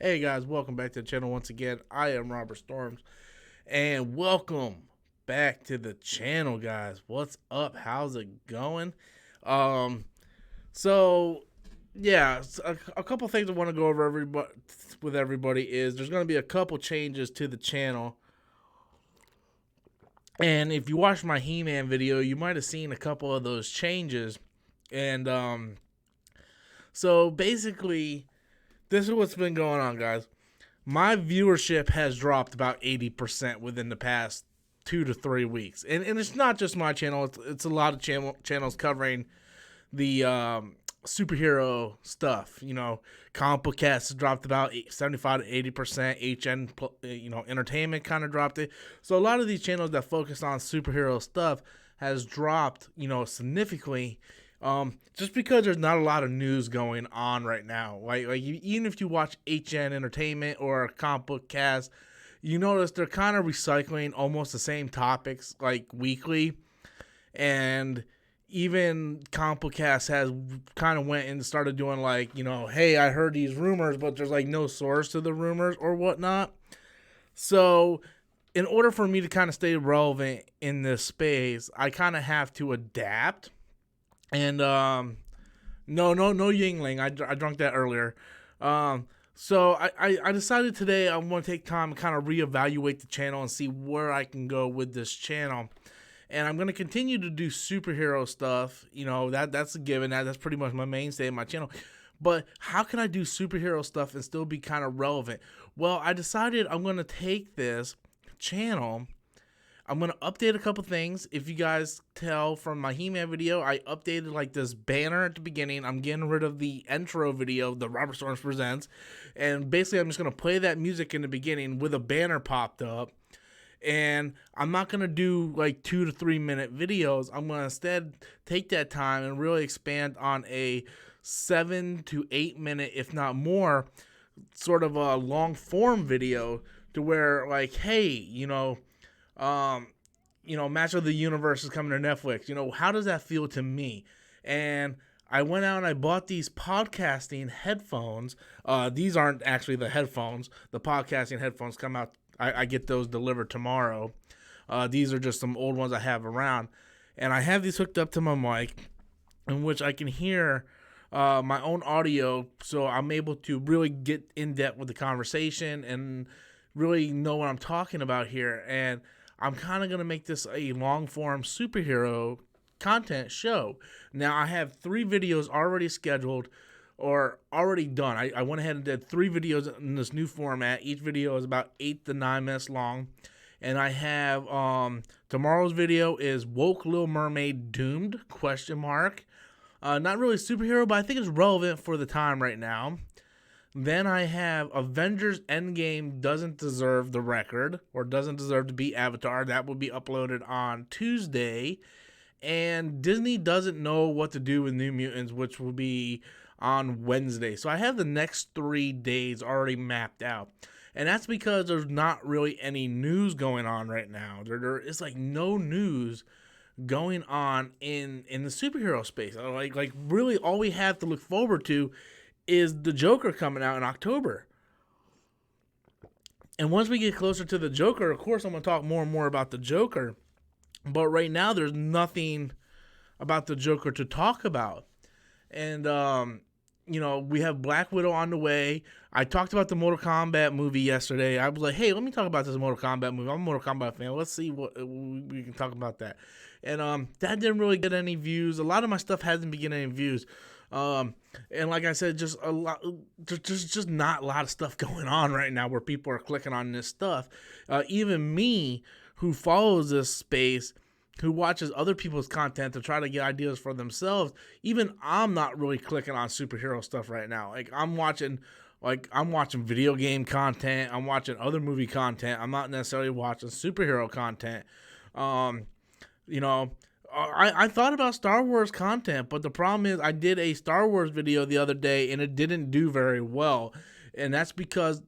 Hey guys, welcome back to the channel once again. I am Robert Storms, and welcome back to the channel, guys. What's up? How's it going? Um, so yeah, a couple things I want to go over with everybody is there's going to be a couple changes to the channel. And if you watched my He-Man video, you might have seen a couple of those changes. And so basically, this is what's been going on, guys. My viewership has dropped about 80% within the past 2 to 3 weeks. And it's not just my channel. It's a lot of channels covering the superhero stuff. You know, comic book cast has dropped about 75 to 80%. HN, entertainment kind of dropped it. So a lot of these channels that focus on superhero stuff has dropped, significantly. Just because there's not a lot of news going on right now. Even if you watch HN Entertainment or Comic Book Cast, you notice they're kind of recycling almost the same topics like weekly. And even Comic Book Cast has kind of went and started doing hey, I heard these rumors, but there's no source to the rumors or whatnot. So in order for me to kind of stay relevant in this space, I kind of have to adapt. And no Yingling. I drank that earlier. So I decided today I want to take time to kind of reevaluate the channel and see where I can go with this channel. And I'm going to continue to do superhero stuff. That's a given. That's pretty much my mainstay in my channel. But how can I do superhero stuff and still be kind of relevant? Well, I decided I'm going to take this channel. I'm going to update a couple things. If you guys tell from my He-Man video, I updated this banner at the beginning. I'm getting rid of the intro video, the Robert Storms Presents. And basically, I'm just going to play that music in the beginning with a banner popped up. And I'm not going to do 2 to 3 minute videos. I'm going to instead take that time and really expand on a 7 to 8 minute, if not more, sort of a long form video to where hey, Match of the Universe is coming to Netflix. How does that feel to me? And I went out and I bought these podcasting headphones. These aren't actually the headphones. The podcasting headphones come out. I get those delivered tomorrow. These are just some old ones I have around. And I have these hooked up to my mic, in which I can hear my own audio. So I'm able to really get in depth with the conversation and really know what I'm talking about here. And I'm kind of going to make this a long-form superhero content show. Now, I have 3 videos already scheduled or already done. I went ahead and did 3 videos in this new format. Each video is about 8 to 9 minutes long. And I have tomorrow's video is Woke Little Mermaid Doomed? ? Not really superhero, but I think it's relevant for the time right now. Then I have Avengers Endgame doesn't deserve the record or doesn't deserve to be Avatar. That will be uploaded on Tuesday. And Disney doesn't know what to do with New Mutants, which will be on Wednesday. So I have the next 3 days already mapped out. And that's because there's not really any news going on right now. There is no news going on in the superhero space. Really all we have to look forward to is the Joker coming out in October. And once we get closer to the Joker, of course, I'm going to talk more and more about the Joker. But right now, there's nothing about the Joker to talk about. And, we have Black Widow on the way. I talked about the Mortal Kombat movie yesterday. I was like, hey, let me talk about this Mortal Kombat movie. I'm a Mortal Kombat fan. Let's see what we can talk about that. And that didn't really get any views. A lot of my stuff hasn't been getting any views. And like I said, just not a lot of stuff going on right now where people are clicking on this stuff. Even me, who follows this space, who watches other people's content to try to get ideas for themselves, even I'm not really clicking on superhero stuff right now. I'm watching video game content. I'm watching other movie content. I'm not necessarily watching superhero content. I thought about Star Wars content, but the problem is I did a Star Wars video the other day and it didn't do very well. And that's because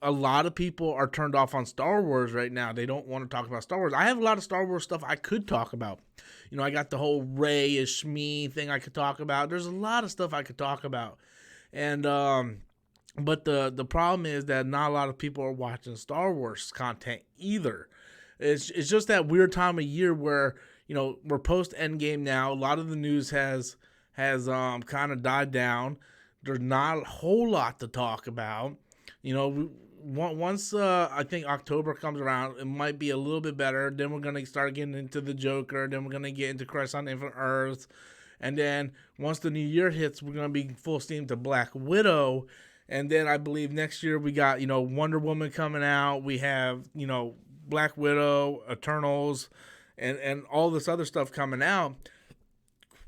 a lot of people are turned off on Star Wars right now. They don't want to talk about Star Wars. I have a lot of Star Wars stuff I could talk about. I got the whole Rey is Shmi thing I could talk about. There's a lot of stuff I could talk about. And But the problem is that not a lot of people are watching Star Wars content either. It's just that weird time of year where, we're post Endgame now. A lot of the news has kind of died down. There's not a whole lot to talk about. Once I think October comes around, it might be a little bit better. Then we're gonna start getting into the Joker. Then we're gonna get into Crisis on Infinite Earths, and then once the new year hits, we're gonna be full steam to Black Widow. And then I believe next year we got Wonder Woman coming out. We have Black Widow, Eternals, and all this other stuff coming out,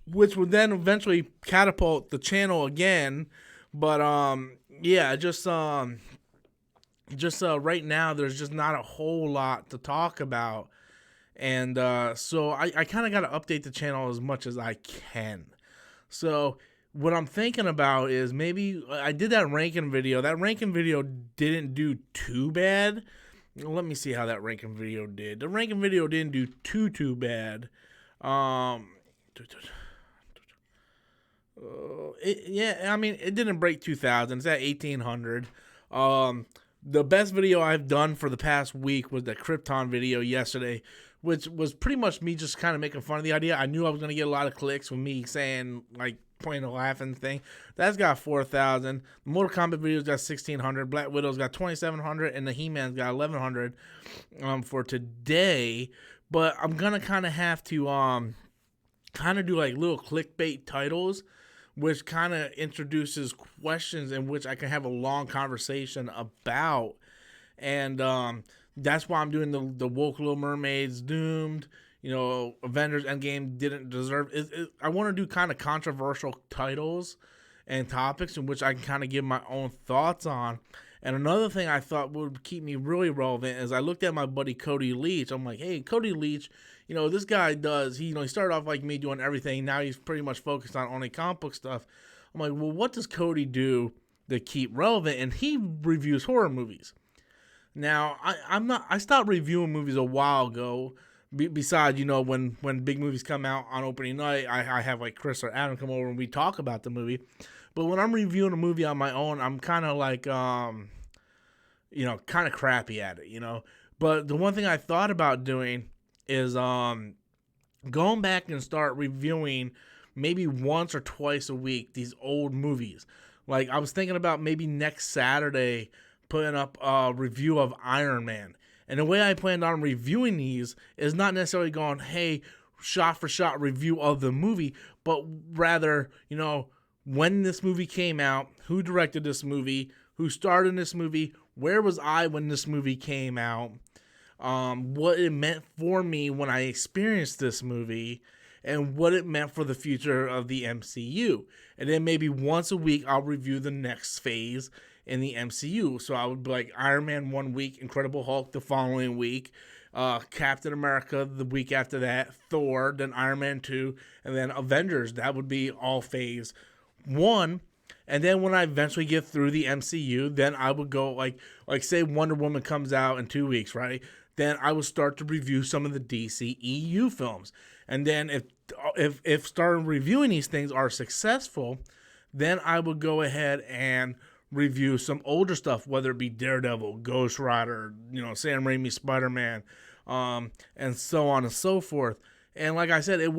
which would then eventually catapult the channel again. But yeah, just right now there's just not a whole lot to talk about, and so I kind of got to update the channel as much as I can. So what I'm thinking about is maybe I did that ranking video. That ranking video didn't do too bad. Let me see how that ranking video did. The ranking video didn't do too bad. Yeah, I mean, it didn't break 2,000. It's at 1,800. The best video I've done for the past week was the Krypton video yesterday, which was pretty much me just kind of making fun of the idea. I knew I was going to get a lot of clicks with me saying, like, pointing a laughing thing. That's got 4,000. The Mortal Kombat video's got 1,600. Black Widow's got 2,700. And the He-Man's got 1,100 for today. But I'm going to kind of have to kind of do, like, little clickbait titles, which kind of introduces questions in which I can have a long conversation about. And that's why I'm doing the Woke Little Mermaids, Doomed, Avengers Endgame didn't deserve. I want to do kind of controversial titles and topics in which I can kind of give my own thoughts on. And another thing I thought would keep me really relevant is I looked at my buddy Cody Leach. I'm like, hey, Cody Leach, this guy does, he started off like me doing everything. Now he's pretty much focused on only comic book stuff. I'm like, well, what does Cody do to keep relevant? And he reviews horror movies. Now, I stopped reviewing movies a while ago. Besides, when big movies come out on opening night, I have like Chris or Adam come over and we talk about the movie. But when I'm reviewing a movie on my own, I'm kind of like, kind of crappy at it, But the one thing I thought about doing is going back and start reviewing maybe once or twice a week these old movies. Like, I was thinking about maybe next Saturday putting up a review of Iron Man. And the way I planned on reviewing these is not necessarily going, hey, shot for shot review of the movie, but rather, when this movie came out, who directed this movie, who starred in this movie, where was I when this movie came out, what it meant for me when I experienced this movie, and what it meant for the future of the MCU. And then maybe once a week, I'll review the next phase in the MCU. So I would be like Iron Man 1 week, Incredible Hulk the following week, Captain America the week after that, Thor, then Iron Man 2, and then Avengers. That would be all phase 1. And then when I eventually get through the MCU, then I would go like say Wonder Woman comes out in 2 weeks, right? Then I would start to review some of the DCEU films. And then if starting reviewing these things are successful, then I would go ahead and review some older stuff, whether it be Daredevil, Ghost Rider, Sam Raimi's Spider-Man, and so on and so forth. And like I said, it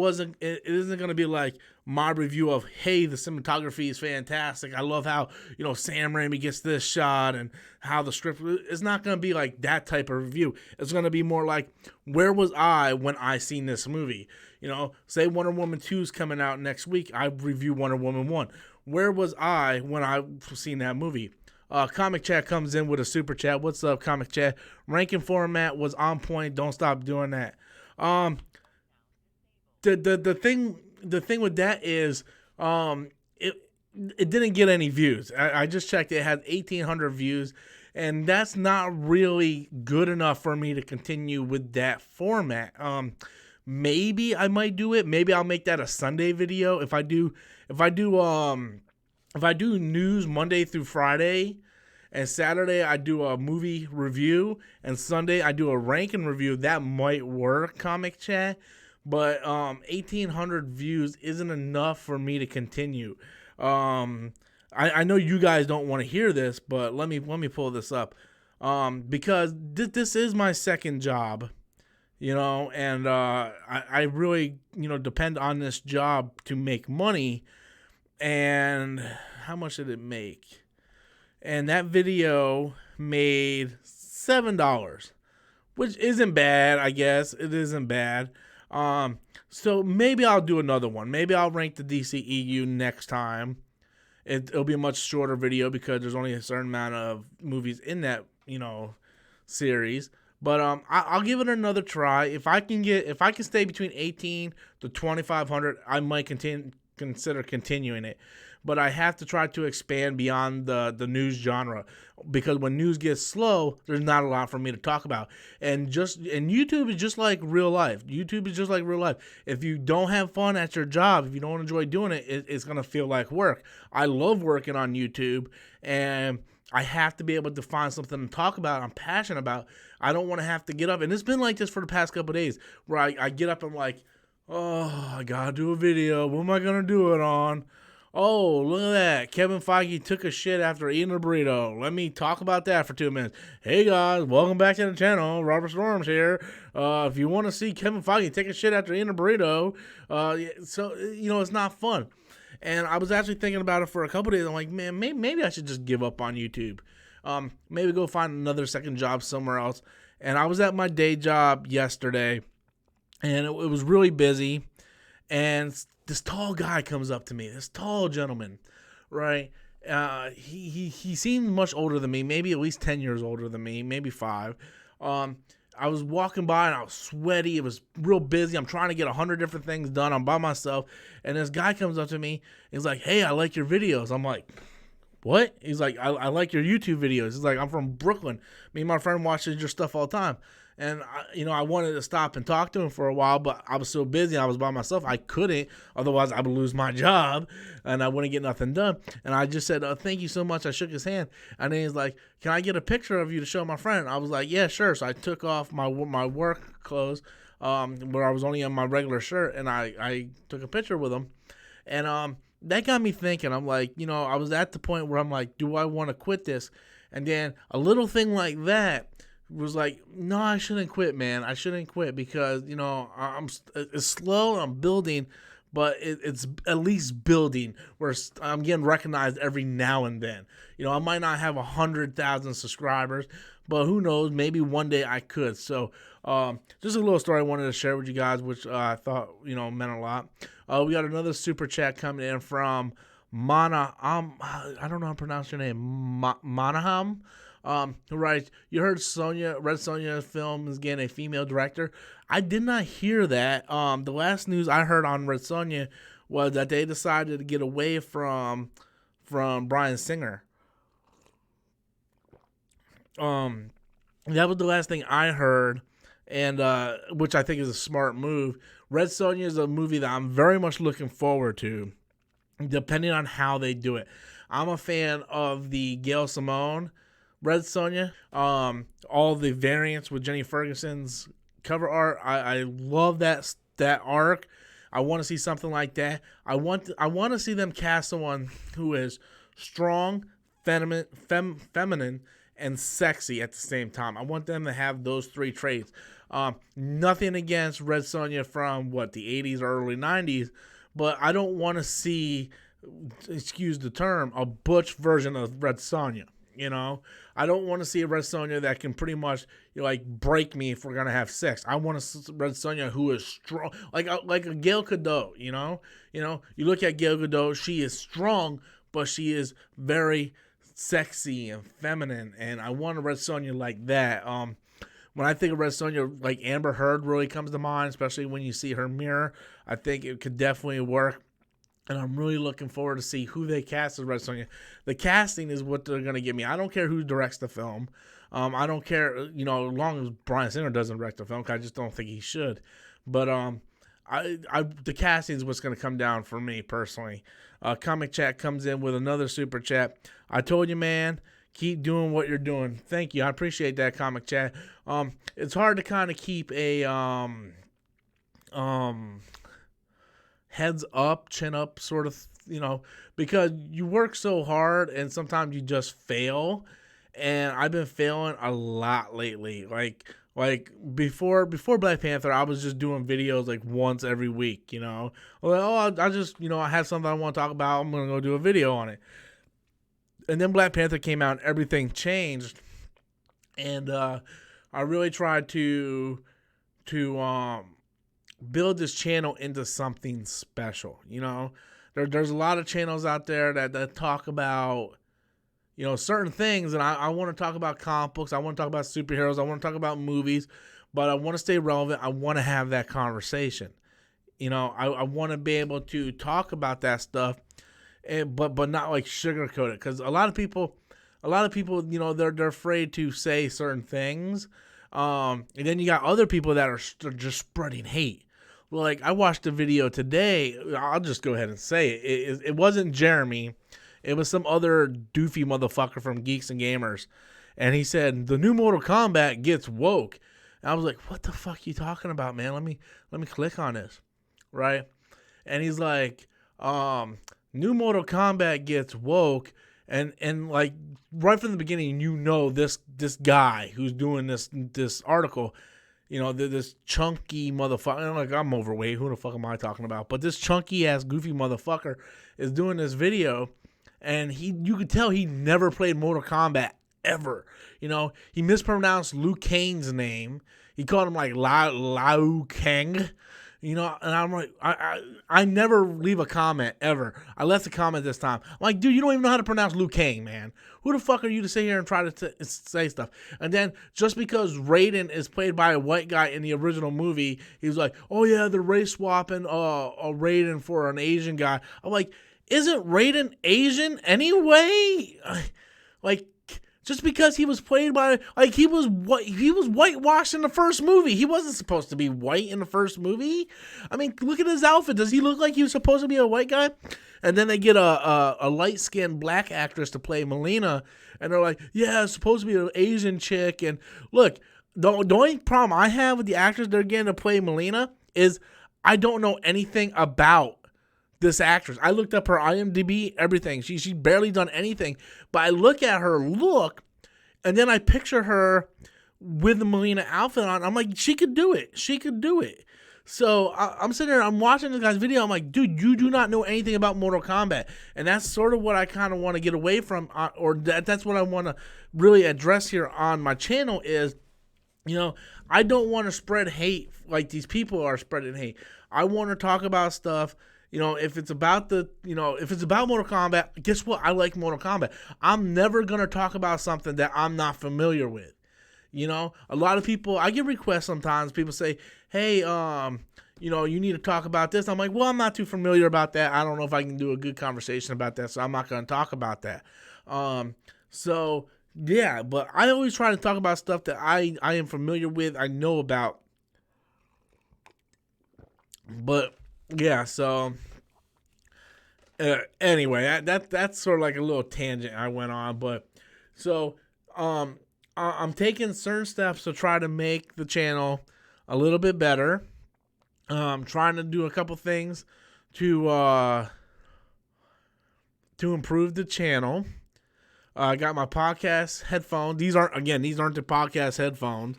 isn't going to be like my review of, hey, the cinematography is fantastic. I love how, Sam Raimi gets this shot and how the script, it's not going to be like that type of review. It's going to be more like, where was I when I seen this movie? Say Wonder Woman 2 is coming out next week. I review Wonder Woman 1. Where was I when I seen that movie? Comic Chat comes in with a super chat. What's up, Comic Chat? Ranking format was on point. Don't stop doing that. The thing with that is it didn't get any views. I just checked. It had 1,800 views, and that's not really good enough for me to continue with that format. Maybe I might do it. Maybe I'll make that a Sunday video. If I do news Monday through Friday, and Saturday I do a movie review, and Sunday I do a ranking review, that might work, Comic Chat. But 1,800 views isn't enough for me to continue. I know you guys don't want to hear this, but let me pull this up, because this is my second job, and I really depend on this job to make money. And how much did it make? And that video made $7, which isn't bad. I guess it isn't bad. So maybe I'll do another one. Maybe I'll rank the DCEU next time. It'll be a much shorter video because there's only a certain amount of movies in that series. But I'll give it another try. If I can stay between 18 to 2,500, I might consider continuing it. But I have to try to expand beyond the news genre, because when news gets slow, there's not a lot for me to talk about. And YouTube is just like real life. YouTube is just like real life. If you don't have fun at your job, if you don't enjoy doing it, it's gonna feel like work. I love working on YouTube, and I have to be able to find something to talk about. I'm passionate about. I don't want to have to get up, and it's been like this for the past couple of days, where I get up and I'm like, oh, I gotta do a video. What am I gonna do it on? Oh, look at that. Kevin Feige took a shit after eating a burrito. Let me talk about that for 2 minutes. Hey, guys. Welcome back to the channel. Robert Storms here. If you want to see Kevin Feige take a shit after eating a burrito, so, it's not fun. And I was actually thinking about it for a couple days. I'm like, man, maybe I should just give up on YouTube. Maybe go find another second job somewhere else. And I was at my day job yesterday, and it was really busy. And this tall guy comes up to me, this tall gentleman, right? He seemed much older than me, maybe at least 10 years older than me, maybe 5. I was walking by and I was sweaty. It was real busy. I'm trying to get 100 different things done. I'm by myself. And this guy comes up to me. He's like, hey, I like your videos. I'm like, what? He's like, I like your YouTube videos. He's like, I'm from Brooklyn. Me and my friend watches your stuff all the time. And, I wanted to stop and talk to him for a while, but I was so busy. I was by myself. I couldn't. Otherwise, I would lose my job, and I wouldn't get nothing done. And I just said, thank you so much. I shook his hand. And then he's like, can I get a picture of you to show my friend? I was like, yeah, sure. So I took off my work clothes, where I was only in my regular shirt, and I took a picture with him. And that got me thinking. I'm like, I was at the point where I'm like, do I want to quit this? And then a little thing like that was like, no, I shouldn't quit, man. I shouldn't quit because, it's slow, I'm building, but it's at least building where I'm getting recognized every now and then. I might not have 100,000 subscribers, but who knows? Maybe one day I could. So just a little story I wanted to share with you guys, which I thought, meant a lot. We got another super chat coming in from I don't know how to pronounce your name, Manaham. Right, you heard Red Sonja film is getting a female director. I did not hear that. The last news I heard on Red Sonja was that they decided to get away from Bryan Singer. That was the last thing I heard, and which I think is a smart move. Red Sonja is a movie that I'm very much looking forward to, depending on how they do it. I'm a fan of the Gail Simone Red Sonja, all the variants with Jenny Ferguson's cover art. I love that arc. I want to see something like that. I want to see them cast someone who is strong, feminine, and sexy at the same time. I want them to have those 3 traits. Nothing against Red Sonja from the 80s or early 90s, but I don't want to see, excuse the term, a butch version of Red Sonja. I don't want to see a Red Sonja that can pretty much break me if we're gonna have sex. I want a Red Sonja who is strong, like a Gal Gadot. You look at Gal Gadot, she is strong, but she is very sexy and feminine, and I want a Red Sonja like that. When I think of Red Sonja, like Amber Heard really comes to mind, especially when you see her mirror. I think it could definitely work. And I'm really looking forward to see who they cast as Red Sonja. The casting is what they're going to give me. I don't care who directs the film. I don't care, as long as Bryan Singer doesn't direct the film, because I just don't think he should. But the casting is what's going to come down for me personally. Comic Chat comes in with another super chat. I told you, man, keep doing what you're doing. Thank you. I appreciate that, Comic Chat. It's hard to kind of keep a heads up, chin up sort of because you work so hard and sometimes you just fail. And I've been failing a lot lately. Like before Black Panther, I was just doing videos like once every week, Well, I just, I had something I want to talk about. I'm going to go do a video on it. And then Black Panther came out and everything changed. And I really tried to build this channel into something special, There's a lot of channels out there that talk about, certain things, and I want to talk about comic books, I want to talk about superheroes, I want to talk about movies, but I want to stay relevant. I want to have that conversation. I want to be able to talk about that stuff, but not like sugarcoat it, because a lot of people, they're afraid to say certain things, and then you got other people that are just spreading hate. Like, I watched a video today. I'll just go ahead and say it. It wasn't Jeremy. It was some other doofy motherfucker from Geeks and Gamers. And he said, the new Mortal Kombat gets woke. And I was like, what the fuck are you talking about, man? Let me click on this. Right? And he's like, new Mortal Kombat gets woke. And like, right from the beginning, this guy who's doing this article, this chunky motherfucker. Like, I'm overweight. Who the fuck am I talking about? But this chunky ass goofy motherfucker is doing this video, and you could tell he never played Mortal Kombat ever. He mispronounced Liu Kang's name. He called him like Liu Kang. And I'm like, I never leave a comment ever. I left a comment this time. I'm like, dude, you don't even know how to pronounce Liu Kang, man. Who the fuck are you to sit here and try to say stuff? And then just because Raiden is played by a white guy in the original movie, he's like, oh yeah, they're race swapping a Raiden for an Asian guy. I'm like, isn't Raiden Asian anyway? Like, just because he was played by, like, he was whitewashed in the first movie. He wasn't supposed to be white in the first movie. I mean, look at his outfit. Does he look like he was supposed to be a white guy? And then they get a light-skinned black actress to play Melina, and they're like, yeah, it's supposed to be an Asian chick. And look, the only problem I have with the actors they're getting to play Melina is I don't know anything about this actress. I looked up her IMDb, everything. She's barely done anything. But I look at her look, and then I picture her with the Melina outfit on. I'm like, she could do it. She could do it. So I'm sitting there, I'm watching this guy's video. I'm like, dude, you do not know anything about Mortal Kombat. And that's sort of what I kind of want to get away from, or that's what I want to really address here on my channel is, I don't want to spread hate like these people are spreading hate. I want to talk about stuff. If it's about Mortal Kombat, guess what? I like Mortal Kombat. I'm never going to talk about something that I'm not familiar with. A lot of people, I get requests sometimes. People say, hey, you need to talk about this. I'm like, well, I'm not too familiar about that. I don't know if I can do a good conversation about that, so I'm not going to talk about that. So, yeah, but I always try to talk about stuff that I am familiar with, I know about. But yeah, so anyway, that's sort of like a little tangent I went on, but so I'm taking certain steps to try to make the channel a little bit better. I'm trying to do a couple things to improve the channel. I got my podcast headphones. These aren't the podcast headphones.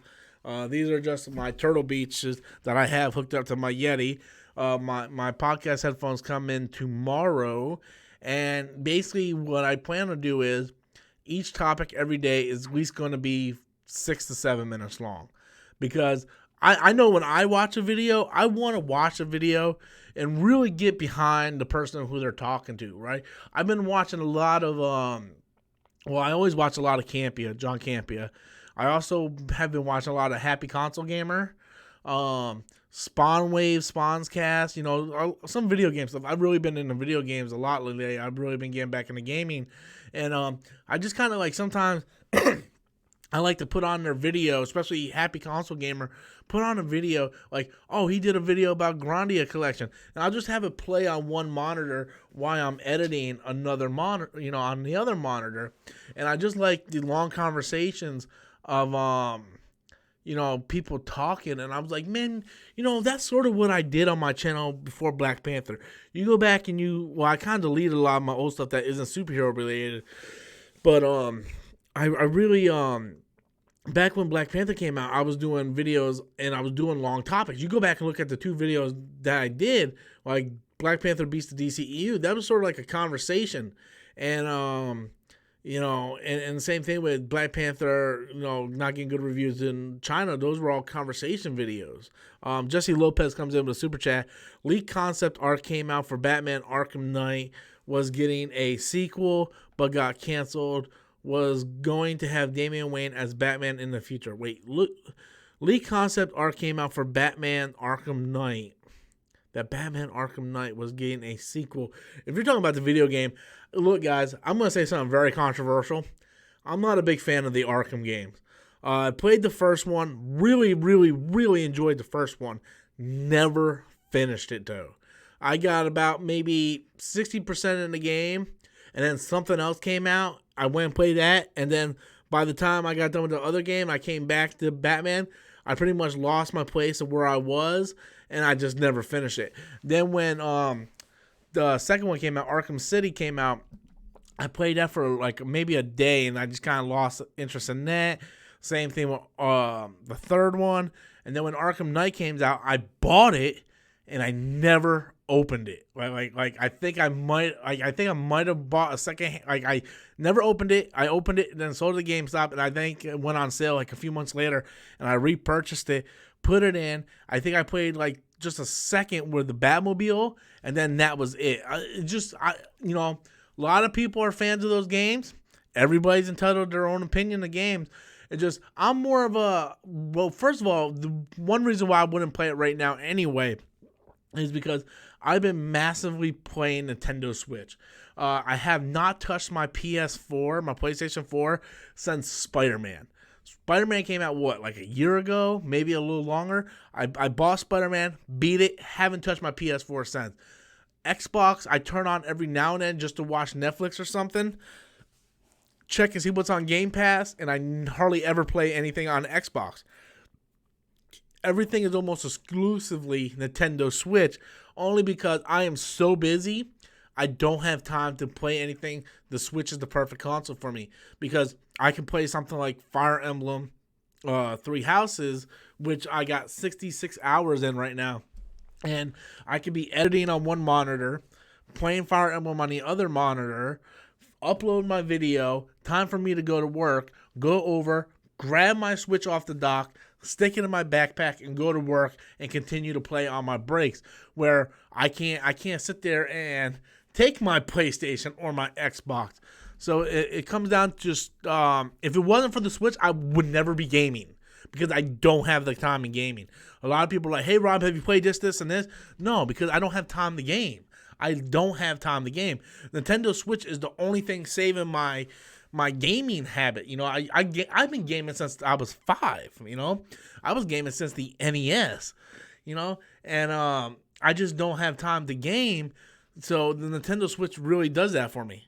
These are just my Turtle Beaches that I have hooked up to my Yeti. My podcast headphones come in tomorrow, and basically what I plan to do is each topic every day is at least going to be 6 to 7 minutes long, because I know when I watch a video, I want to watch a video and really get behind the person who they're talking to, right? I've been watching a lot of I always watch a lot of John Campia. I also have been watching a lot of Happy Console Gamer, Spawn Wave, Spawn's Cast, some video game stuff. I've really been into video games a lot lately. I've really been getting back into gaming. And I just kind of like sometimes I like to put on their video, especially Happy Console Gamer, put on a video like, oh, he did a video about Grandia Collection. And I'll just have it play on one monitor while I'm editing another monitor, on the other monitor. And I just like the long conversations of, people talking, and I was like, man, that's sort of what I did on my channel before Black Panther. You go back and I kind of deleted a lot of my old stuff that isn't superhero related, but I really back when Black Panther came out, I was doing videos and I was doing long topics. You go back and look at the 2 videos that I did, like Black Panther beats the DCEU. That was sort of like a conversation, and and the same thing with Black Panther, not getting good reviews in China. Those were all conversation videos. Jesse Lopez comes in with a super chat. Leaked concept art came out for Batman Arkham Knight, was getting a sequel, but got canceled. Was going to have Damian Wayne as Batman in the future. Wait, look. Leaked concept art came out for Batman Arkham Knight. That Batman Arkham Knight was getting a sequel. If you're talking about the video game, look, guys, I'm going to say something very controversial. I'm not a big fan of the Arkham games. I played the first one. Really, really, really enjoyed the first one. Never finished it, though. I got about maybe 60% in the game, and then something else came out. I went and played that, and then by the time I got done with the other game, I came back to Batman. I pretty much lost my place of where I was, and I just never finished it. Then when the second one came out, Arkham City came out, I played that for like maybe a day, and I just kind of lost interest in that. Same thing with the third one. And then when Arkham Knight came out, I bought it, and I never opened it. Like I think I might have bought a second. Like I never opened it. I opened it and then sold it to GameStop, and I think it went on sale like a few months later, and I repurchased it, put it in. I think I played like just a second with the Batmobile, and then that was it. A lot of people are fans of those games. Everybody's entitled to their own opinion of games. I'm more of a, well, first of all, the one reason why I wouldn't play it right now anyway is because I've been massively playing Nintendo Switch. I have not touched my PS4, my PlayStation 4, since Spider-Man. Spider-Man came out, like a year ago? Maybe a little longer. I bought Spider-Man, beat it, haven't touched my PS4 since. Xbox, I turn on every now and then just to watch Netflix or something. Check and see what's on Game Pass, and I hardly ever play anything on Xbox. Everything is almost exclusively Nintendo Switch, only because I am so busy, I don't have time to play anything. The Switch is the perfect console for me, because I can play something like Fire Emblem 3 Houses, which I got 66 hours in right now. And I could be editing on one monitor, playing Fire Emblem on the other monitor, upload my video, time for me to go to work, go over, grab my Switch off the dock, stick it in my backpack, and go to work and continue to play on my breaks, where I can't sit there and take my PlayStation or my Xbox. So it comes down to just, if it wasn't for the Switch, I would never be gaming, because I don't have the time in gaming. A lot of people are like, hey, Rob, have you played this, and this? No, because I don't have time to game. I don't have time to game. Nintendo Switch is the only thing saving my gaming habit. I've been gaming since I was 5, I was gaming since the NES, and I just don't have time to game. So the Nintendo Switch really does that for me.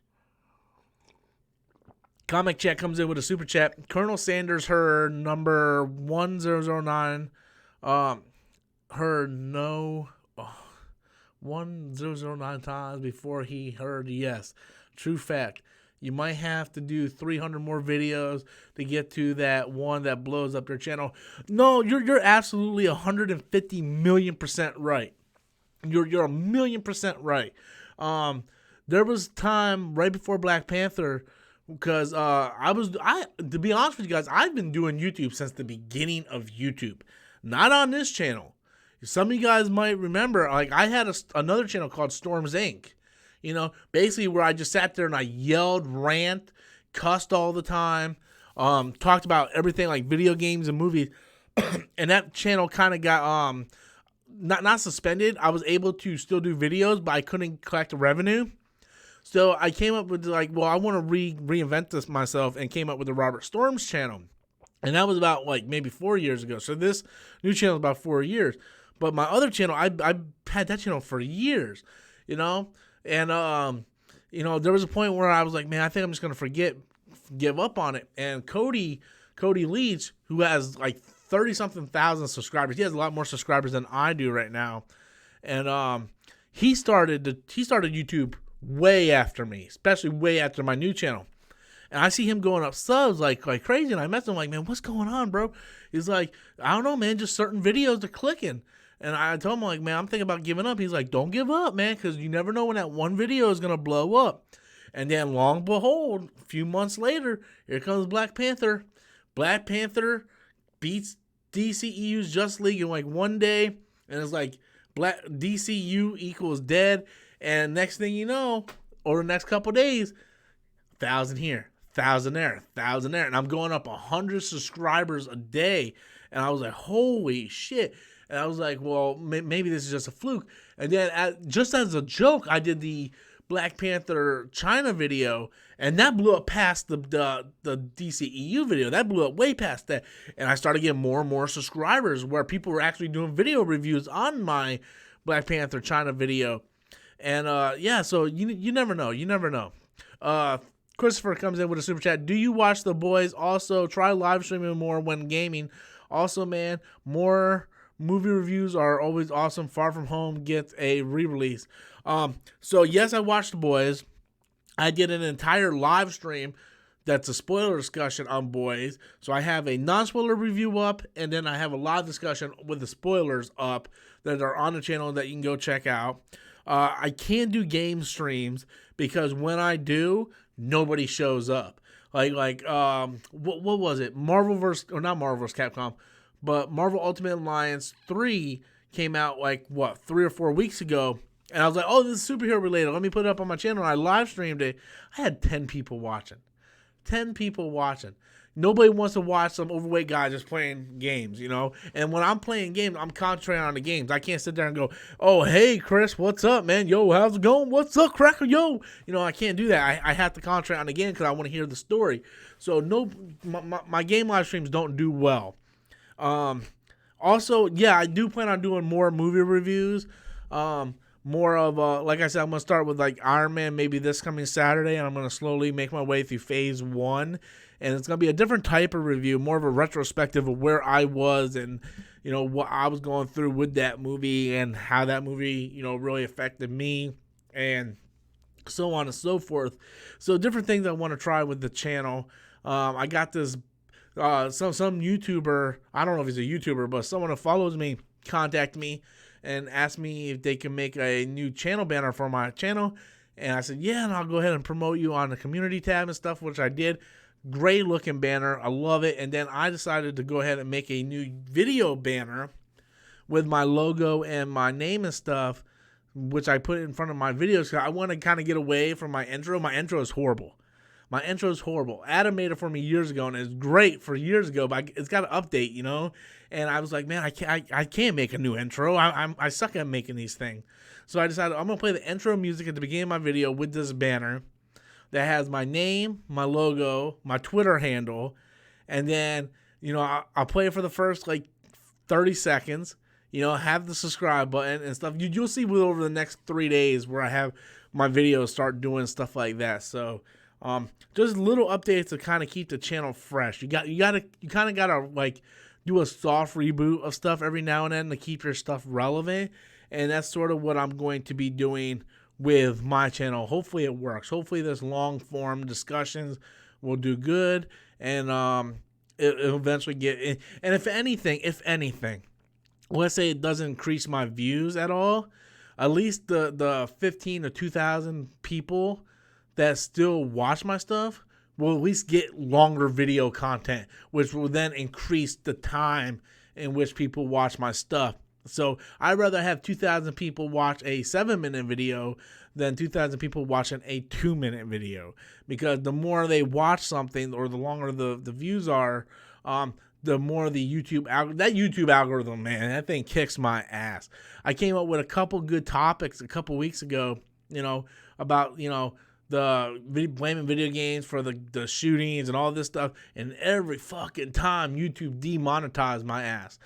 Comic Chat comes in with a super chat. Colonel Sanders heard number 1009. Heard no 1009 times before he heard yes. True fact. You might have to do 300 more videos to get to that one that blows up their channel. No, you're absolutely 150,000,000% right. You're 1,000,000% right. There was time right before Black Panther, because to be honest with you guys, I've been doing YouTube since the beginning of YouTube, not on this channel. Some of you guys might remember, like, I had another channel called Storms Inc. Basically where I just sat there and I yelled, rant, cussed all the time, talked about everything like video games and movies, and that channel kind of got not suspended. I was able to still do videos, but I couldn't collect the revenue. So I came up with I want to reinvent this myself, and came up with the Robert Storms channel. And that was about maybe 4 years ago. So this new channel is about 4 years. But my other channel, I had that channel for years, And, there was a point where I was like, man, I think I'm just going to give up on it. And Cody Leach, who has 30-something thousand subscribers. He has a lot more subscribers than I do right now. And he started YouTube way after me, especially way after my new channel. And I see him going up subs like crazy. And I messaged him like, man, what's going on, bro? He's like, I don't know, man. Just certain videos are clicking. And I told him, like, man, I'm thinking about giving up. He's like, don't give up, man, because you never know when that one video is going to blow up. And then, long behold, a few months later, here comes Black Panther. Black Panther beats DCEU's Just League in like one day. And it's like, DCU equals dead. And next thing you know, over the next couple days, 1,000 here, 1,000 there, 1,000 there. And I'm going up 100 subscribers a day. And I was like, holy shit. And I was like, well, maybe this is just a fluke. And then just as a joke, I did the Black Panther China video. And that blew up past the DCEU video. That blew up way past that. And I started getting more and more subscribers where people were actually doing video reviews on my Black Panther China video. And yeah, so you never know. You never know. Christopher comes in with a super chat. Do you watch The Boys? Also, try live streaming more when gaming. Also, man, more movie reviews are always awesome. Far From Home gets a re-release. So yes, I watched The Boys. I did an entire live stream that's a spoiler discussion on Boys. So I have a non-spoiler review up, and then I have a live discussion with the spoilers up that are on the channel that you can go check out. I can't do game streams because when I do, nobody shows up. What was it? Not Marvel vs. Capcom, but Marvel Ultimate Alliance 3 came out 3 or 4 weeks ago. And I was like, oh, this is superhero related. Let me put it up on my channel. And I live streamed it. I had 10 people watching. 10 people watching. Nobody wants to watch some overweight guy just playing games, you know? And when I'm playing games, I'm concentrating on the games. I can't sit there and go, oh, hey, Chris, what's up, man? Yo, how's it going? What's up, Cracker? Yo. You know, I can't do that. I have to concentrate on the game because I want to hear the story. So my game live streams don't do well. Also, yeah, I do plan on doing more movie reviews. More of, like I said, I'm going to start with Iron Man maybe this coming Saturday, and I'm going to slowly make my way through phase 1. And it's going to be a different type of review, more of a retrospective of where I was and, you know, what I was going through with that movie and how that movie, you know, really affected me and so on and so forth. So different things I want to try with the channel. I got this, some YouTuber, I don't know if he's a YouTuber, but someone who follows me contacted me and asked me if they can make a new channel banner for my channel. And I said, yeah, and I'll go ahead and promote you on the community tab and stuff, which I did. Great looking banner. I love it. And then I decided to go ahead and make a new video banner with my logo and my name and stuff, which I put in front of my videos. I want to kind of get away from my intro. My intro is horrible. My intro is horrible. Adam made it for me years ago, and it's great for years ago, but it's got to update, you know? And I was like, man, I can't make a new intro. I suck at making these things. So I decided I'm going to play the intro music at the beginning of my video with this banner that has my name, my logo, my Twitter handle, and then, you know, I'll play it for the first 30 seconds, you know, have the subscribe button and stuff. You'll see over the next 3 days where I have my videos start doing stuff like that. So just little updates to kind of keep the channel fresh. You kind of gotta do a soft reboot of stuff every now and then to keep your stuff relevant, and that's sort of what I'm going to be doing with my channel. Hopefully it works. Hopefully this long form discussions will do good, and it'll eventually get in. And if anything, let's say it doesn't increase my views at all, at least the 15 to 2,000 people that still watch my stuff will at least get longer video content, which will then increase the time in which people watch my stuff. So I'd rather have 2,000 people watch a 7-minute video than 2,000 people watching a 2-minute video, because the more they watch something or the longer the views are, the more the YouTube algorithm, man, that thing kicks my ass. I came up with a couple good topics a couple weeks ago, you know, about, you know, blaming video games for the shootings and all this stuff, and every fucking time YouTube demonetized my ass.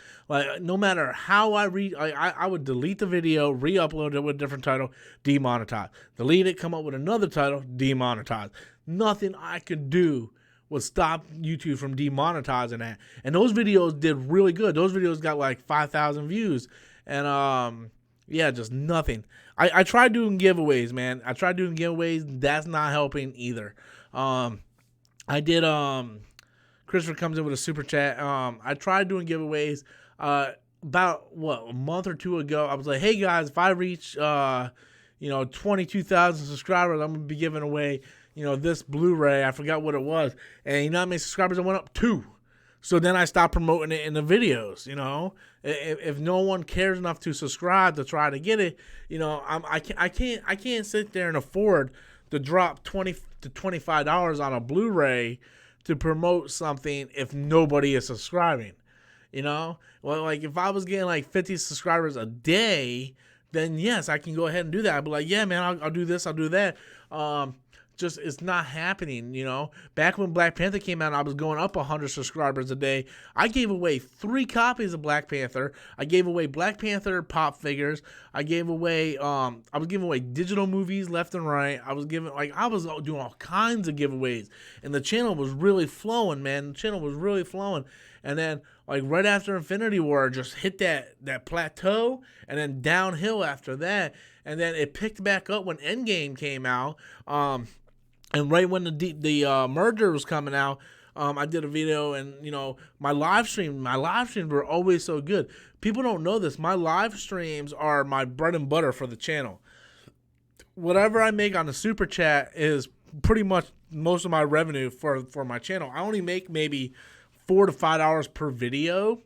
No matter how I would delete the video, re-upload it with a different title, demonetized. Delete it, come up with another title, demonetized. Nothing I could do would stop YouTube from demonetizing that. And those videos did really good. Those videos got like 5,000 views. And yeah, just nothing. I tried doing giveaways, man. I tried doing giveaways. That's not helping either. I did Christopher comes in with a super chat. I tried doing giveaways about a month or two ago. I was like, hey guys, if I reach 22,000 subscribers, I'm gonna be giving away this Blu-ray. I forgot what it was, and you know how many subscribers I went up? 2. So then I stopped promoting it in the videos. If no one cares enough to subscribe to try to get it, I can't sit there and afford to drop $20 to $25 on a Blu-ray to promote something if nobody is subscribing. Well, like if I was getting like 50 subscribers a day, then yes, I can go ahead and do that. I'd be like, yeah, man, I'll do this, I'll do that. Just it's not happening. Back when Black Panther came out, I was going up 100 subscribers a day. I gave away 3 copies of Black Panther. I gave away Black Panther pop figures. I gave away I was giving away digital movies left and right. I was doing all kinds of giveaways, and the channel was really flowing, man. The channel was really flowing. And then like right after Infinity War, just hit that plateau, and then downhill after that. And then it picked back up when Endgame came out. And right when the merger was coming out, I did a video, and my live streams were always so good. People don't know this. My live streams are my bread and butter for the channel. Whatever I make on the super chat is pretty much most of my revenue for my channel. I only make maybe $4 to $5 per video,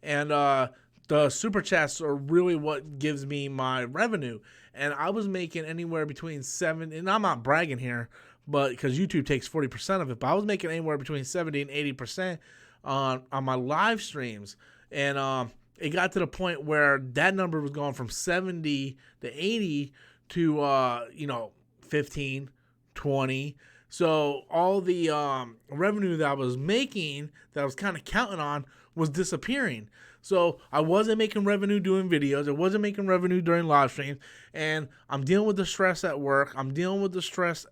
and the super chats are really what gives me my revenue. And I was making anywhere between and I'm not bragging here, but because YouTube takes 40% of it, but I was making anywhere between 70 and 80% on my live streams. And it got to the point where that number was going from 70 to 80 to 15, 20. So all the revenue that I was making, that I was kind of counting on, was disappearing. So I wasn't making revenue doing videos. I wasn't making revenue during live streams. And I'm dealing with the stress at work. I'm dealing with the stress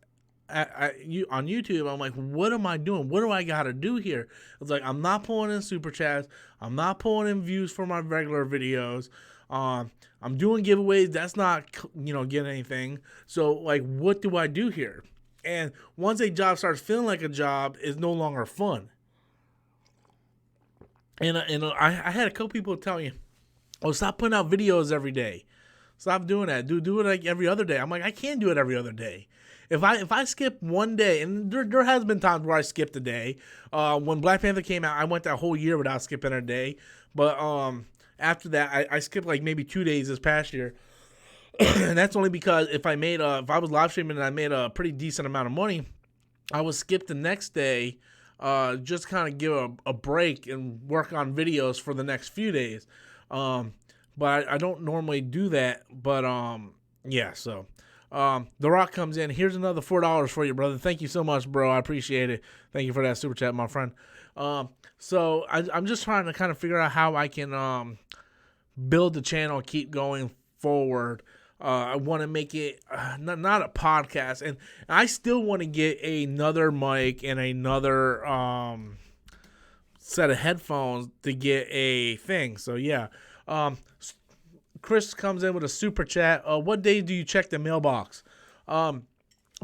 on YouTube. I'm like, what am I doing? What do I got to do here? It's like, I'm not pulling in super chats. I'm not pulling in views for my regular videos. I'm doing giveaways. That's not, getting anything. So like, what do I do here? And once a job starts feeling like a job, it's no longer fun. And I had a couple people tell me, oh, stop putting out videos every day. Stop doing that. Do it like every other day. I'm like, I can't do it every other day. If I skip one day, and there has been times where I skipped a day. When Black Panther came out, I went that whole year without skipping a day. But after that, I skipped like maybe 2 days this past year. And that's only because if I was live streaming and I made a pretty decent amount of money, I would skip the next day, just kind of give a break and work on videos for the next few days. But I don't normally do that. But yeah, so The Rock comes in. Here's another $4 for you, brother. Thank you so much, bro. I appreciate it. Thank you for that super chat, my friend. So I'm just trying to kind of figure out how I can build the channel, keep going forward. I want to make it not a podcast, and I still want to get another mic and another set of headphones to get a thing. So yeah, Chris comes in with a super chat. What day do you check the mailbox? I'm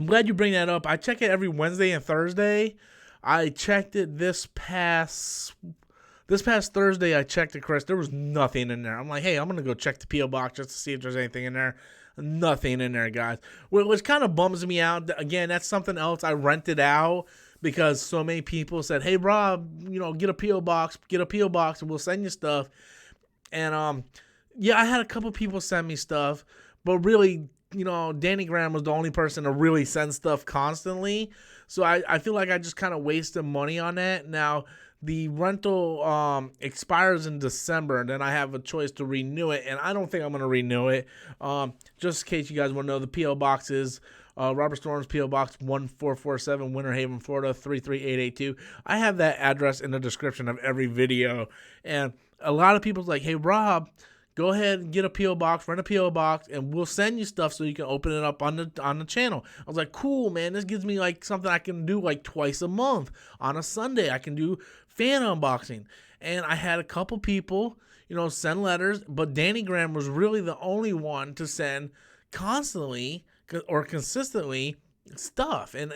glad you bring that up. I check it every Wednesday and Thursday. I checked it this past Thursday. I checked it, Chris. There was nothing in there. I'm like, hey, I'm going to go check the P.O. box just to see if there's anything in there. Nothing in there, guys. Which kind of bums me out. Again, that's something else I rented out because so many people said, hey, Rob, get a P.O. box. Get a P.O. box and we'll send you stuff. And, yeah, I had a couple people send me stuff. But really, Danny Graham was the only person to really send stuff constantly. So I feel like I just kind of wasted money on that. Now, the rental expires in December, and then I have a choice to renew it, and I don't think I'm going to renew it. Just in case you guys want to know, the P.O. Box is Robert Storm's P.O. Box 1447, Winter Haven, Florida 33882. I have that address in the description of every video, and a lot of people's like, hey, Rob, go ahead and get a P.O. box, rent a P.O. box, and we'll send you stuff so you can open it up on the channel. I was like, cool, man. This gives me like something I can do like twice a month. On a Sunday, I can do fan unboxing. And I had a couple people, send letters, but Danny Graham was really the only one to send constantly or consistently stuff. And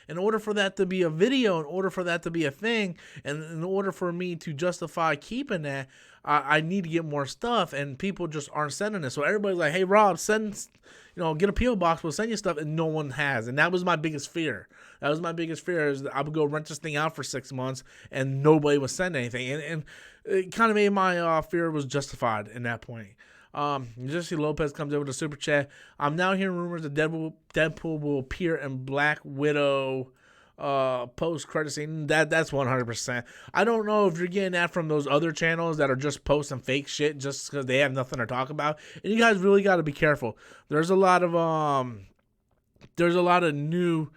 in order for that to be a video, in order for that to be a thing, and in order for me to justify keeping that, I need to get more stuff, and people just aren't sending it. So everybody's like, hey, Rob, send, get a P.O. box, we'll send you stuff, and no one has. And that was my biggest fear. That was my biggest fear, is that I would go rent this thing out for 6 months, and nobody would send anything. And it kind of made my fear was justified in that point. Jesse Lopez comes in with a super chat. I'm now hearing rumors that Deadpool will appear in Black Widow post credit scene. That's 100%. I don't know if you're getting that from those other channels that are just posting fake shit just because they have nothing to talk about. And you guys really got to be careful. There's a lot of YouTube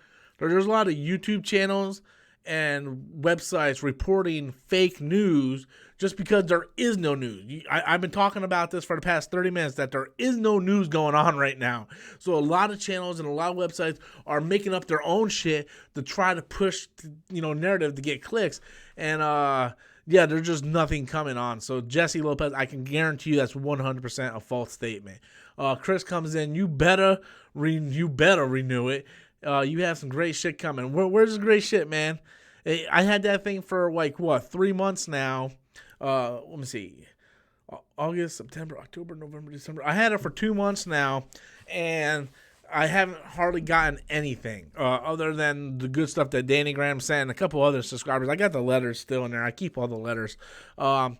channels and websites reporting fake news just because there is no news. I've been talking about this for the past 30 minutes, that there is no news going on right now. So a lot of channels and a lot of websites are making up their own shit to try to push, narrative to get clicks. And, there's just nothing coming on. So Jesse Lopez, I can guarantee you that's 100% a false statement. Chris comes in, you better renew it. You have some great shit coming. Where's the great shit, man? I had that thing for 3 months now. Let me see. August, September, October, November, December. I had it for 2 months now, and I haven't hardly gotten anything other than the good stuff that Danny Graham sent and a couple other subscribers. I got the letters still in there. I keep all the letters. Yeah,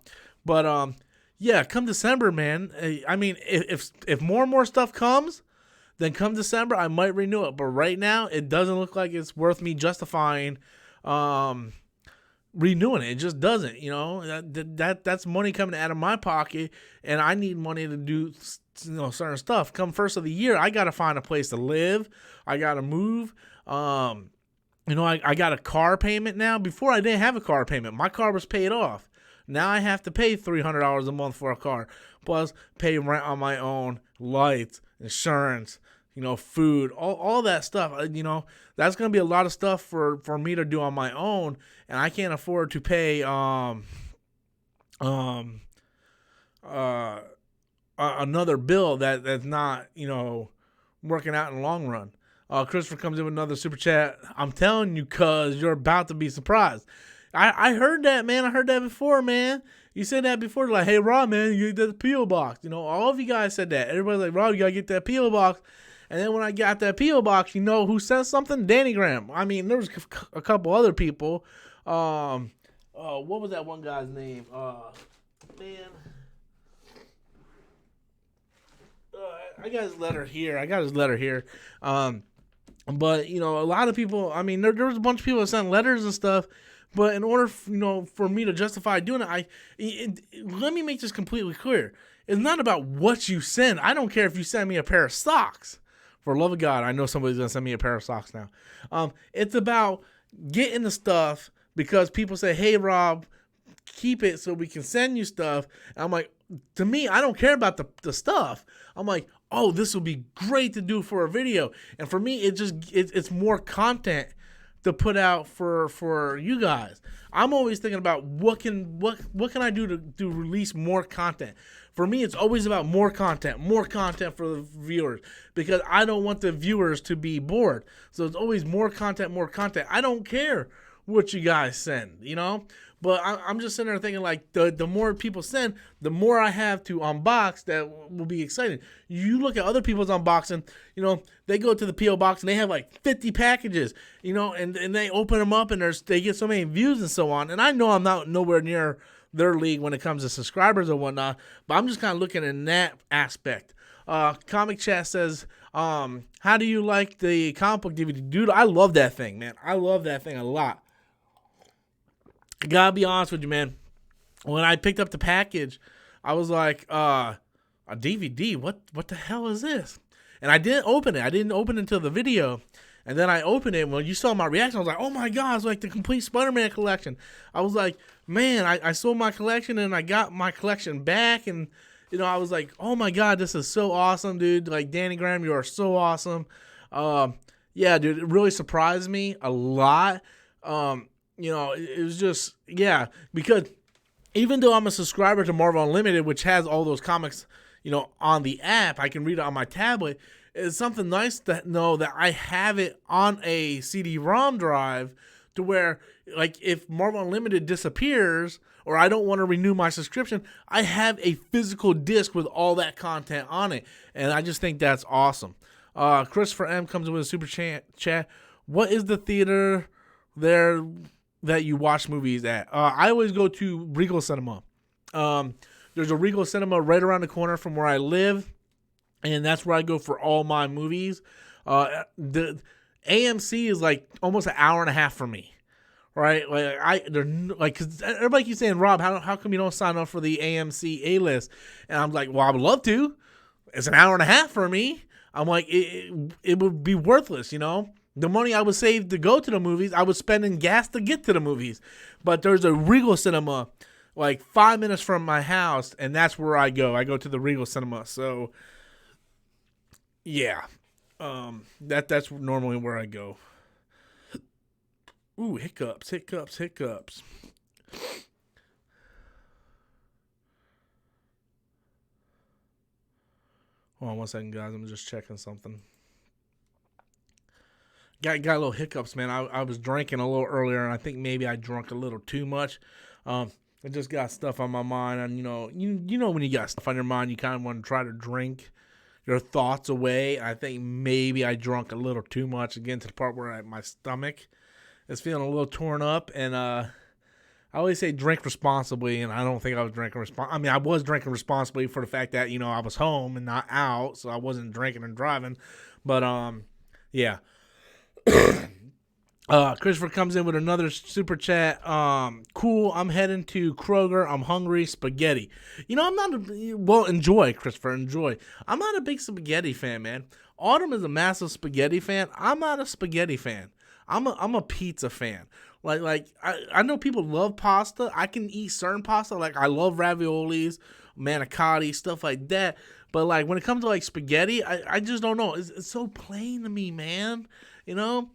come December, man. I mean, if more and more stuff comes, then come December, I might renew it. But right now, it doesn't look like it's worth me justifying renewing it. It just doesn't, that's money coming out of my pocket, and I need money to do, certain stuff. Come first of the year, I got to find a place to live. I got to move. I got a car payment now. Before, I didn't have a car payment. My car was paid off. Now I have to pay $300 a month for a car, plus pay rent on my own, lights, insurance, food, all that stuff. That's going to be a lot of stuff for me to do on my own, and I can't afford to pay another bill that's not, working out in the long run. Christopher comes in with another super chat. I'm telling you, cuz you're about to be surprised. I heard that, man. I heard that before, man. You said that before, like, hey, Rob, man, you get that P.O. box. All of you guys said that. Everybody's like, Rob, you got to get that P.O. box. And then when I got that P.O. box, who sent something? Danny Graham. I mean, there was a couple other people. What was that one guy's name? Man. I got his letter here. But, a lot of people, I mean, there was a bunch of people that sent letters and stuff. But in order, for me to justify doing it, let me make this completely clear. It's not about what you send. I don't care if you send me a pair of socks. For the love of God, I know somebody's going to send me a pair of socks now. It's about getting the stuff because people say, hey, Rob, keep it so we can send you stuff. And I'm like, to me, I don't care about the stuff. I'm like, oh, this will be great to do for a video. And for me, it's more content to put out for you guys. I'm always thinking about what can I do to release more content. For me, it's always about more content for the viewers, because I don't want the viewers to be bored. So it's always more content. I don't care what you guys send, But I'm just sitting there thinking, like, the more people send, the more I have to unbox that will be exciting. You look at other people's unboxing, they go to the P.O. box and they have like 50 packages, and they open them up and they get so many views and so on. And I know I'm not nowhere near their league when it comes to subscribers or whatnot, but I'm just kind of looking in that aspect. Comic Chat says, how do you like the comic book DVD? Dude, I love that thing, man. I love that thing a lot. I gotta be honest with you, man. When I picked up the package, I was like, a DVD? What the hell is this? And I didn't open it. I didn't open it until the video. And then I opened it. When you saw my reaction, I was like, oh my God, it's like the complete Spider-Man collection. I was like, man, I sold my collection and I got my collection back. And I was like, oh my God, this is so awesome, dude. Like, Danny Graham, you are so awesome. Yeah, dude, it really surprised me a lot. It was just, yeah, because even though I'm a subscriber to Marvel Unlimited, which has all those comics, on the app, I can read it on my tablet. It's something nice to know that I have it on a CD-ROM drive to where, like, if Marvel Unlimited disappears or I don't want to renew my subscription, I have a physical disc with all that content on it. And I just think that's awesome. Christopher M. comes in with a super chat. What is the theater there that you watch movies at? I always go to Regal Cinema. There's a Regal Cinema right around the corner from where I live, and that's where I go for all my movies. The AMC is like almost an hour and a half from me, right? Cause everybody keeps saying, Rob, how come you don't sign up for the AMC A list? And I'm like, well, I would love to. It's an hour and a half for me. I'm like, it would be worthless, The money I would save to go to the movies, I would spend in gas to get to the movies. But there's a Regal Cinema like 5 minutes from my house, and that's where I go. I go to the Regal Cinema. So, yeah, that's normally where I go. Ooh, hiccups. Hold on one second, guys. I'm just checking something. Got a little hiccups, man. I was drinking a little earlier, and I think maybe I drank a little too much. I just got stuff on my mind, and you know when you got stuff on your mind, you kind of want to try to drink your thoughts away. I think maybe I drunk a little too much, again, to the part where my stomach is feeling a little torn up, and I always say drink responsibly, and I don't think I was drinking responsibly. I mean, I was drinking responsibly for the fact that, I was home and not out, so I wasn't drinking and driving, but, yeah. Christopher comes in with another super chat. Cool. I'm heading to Kroger. I'm hungry. Spaghetti. I'm not enjoy, Christopher. Enjoy. I'm not a big spaghetti fan, man. Autumn is a massive spaghetti fan. I'm not a spaghetti fan. I'm a pizza fan. Like I know people love pasta. I can eat certain pasta. Like, I love raviolis, manicotti, stuff like that. But, like, when it comes to, like, spaghetti, I just don't know. It's so plain to me, man. I'm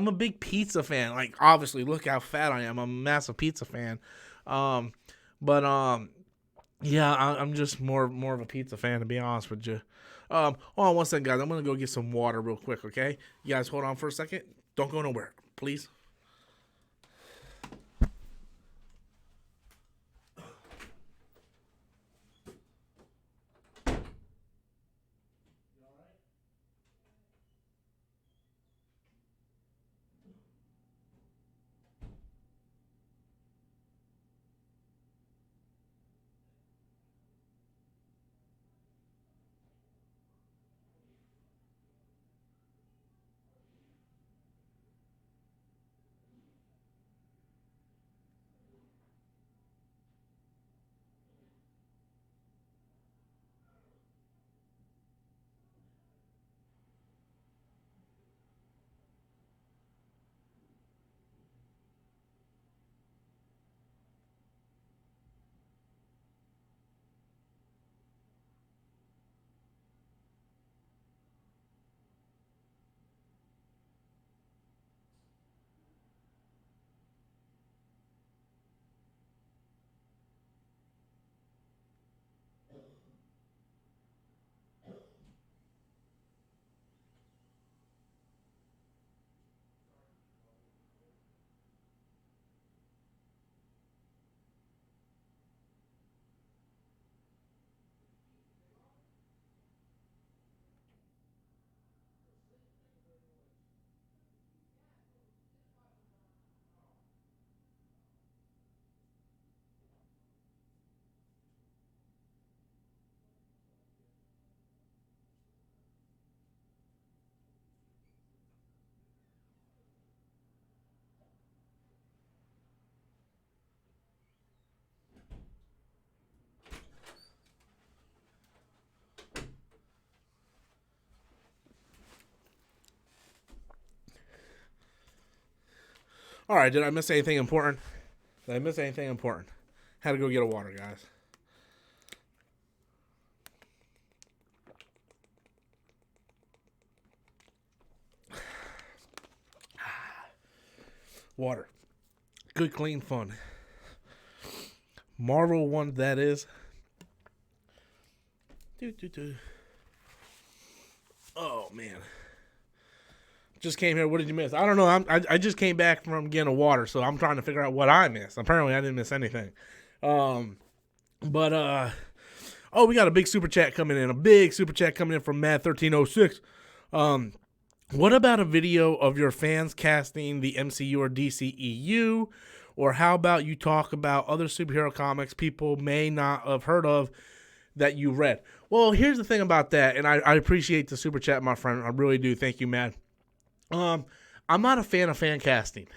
a big pizza fan. Like, obviously, look how fat I am. I'm a massive pizza fan. Yeah, I'm just more of a pizza fan, to be honest with you. Hold on one second, guys. I'm gonna go get some water real quick, okay? You guys hold on for a second. Don't go nowhere, please. All right, did I miss anything important? Had to go get a water, guys. Water. Good, clean fun. Marvel one, that is. Oh, man. Just came here. What did you miss? I don't know. I just came back from getting a water, so I'm trying to figure out what I missed. Apparently, I didn't miss anything. Oh, we got a big super chat coming in. A big super chat coming in from Mad1306. What about a video of your fans casting the MCU or DCEU? Or how about you talk about other superhero comics people may not have heard of that you read? Well, here's the thing about that, and I appreciate the super chat, my friend. I really do. Thank you, Matt. I'm not a fan of fan casting,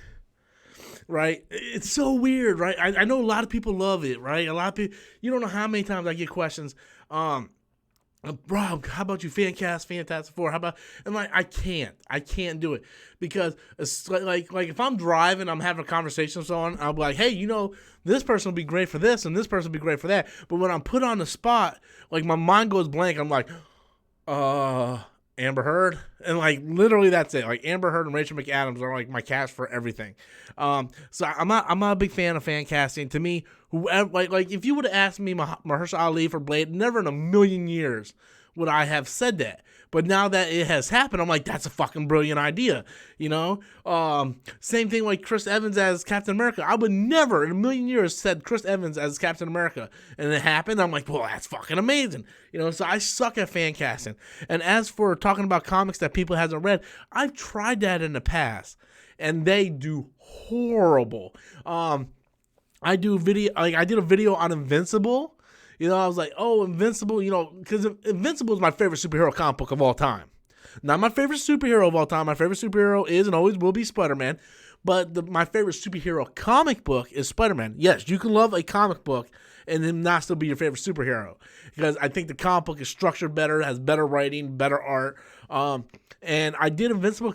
right? It's so weird, right? I know a lot of people love it, right? A lot of people, you don't know how many times I get questions, Rob, how about you fan cast Fantastic Four? How about, and like, I can't do it because it's like if I'm driving, I'm having a conversation with someone, I'll be like, hey, this person will be great for this and this person will be great for that. But when I'm put on the spot, like my mind goes blank. I'm like, Amber Heard, and like literally that's it. Like Amber Heard and Rachel McAdams are like my cast for everything. So I'm not a big fan of fan casting. To me, whoever like if you would have asked me Mahershala Ali for Blade, never in a million years would I have said that. But now that it has happened, I'm like, that's a fucking brilliant idea, Same thing like Chris Evans as Captain America. I would never in a million years said Chris Evans as Captain America, and it happened. I'm like, well, that's fucking amazing, So I suck at fan casting. And as for talking about comics that people hasn't read, I've tried that in the past, and they do horrible. I did a video on Invincible. I was like, oh, Invincible, because Invincible is my favorite superhero comic book of all time. Not my favorite superhero of all time. My favorite superhero is and always will be Spider-Man. But my favorite superhero comic book is Spider-Man. Yes, you can love a comic book and then not still be your favorite superhero. Because I think the comic book is structured better, has better writing, better art. And I did Invincible,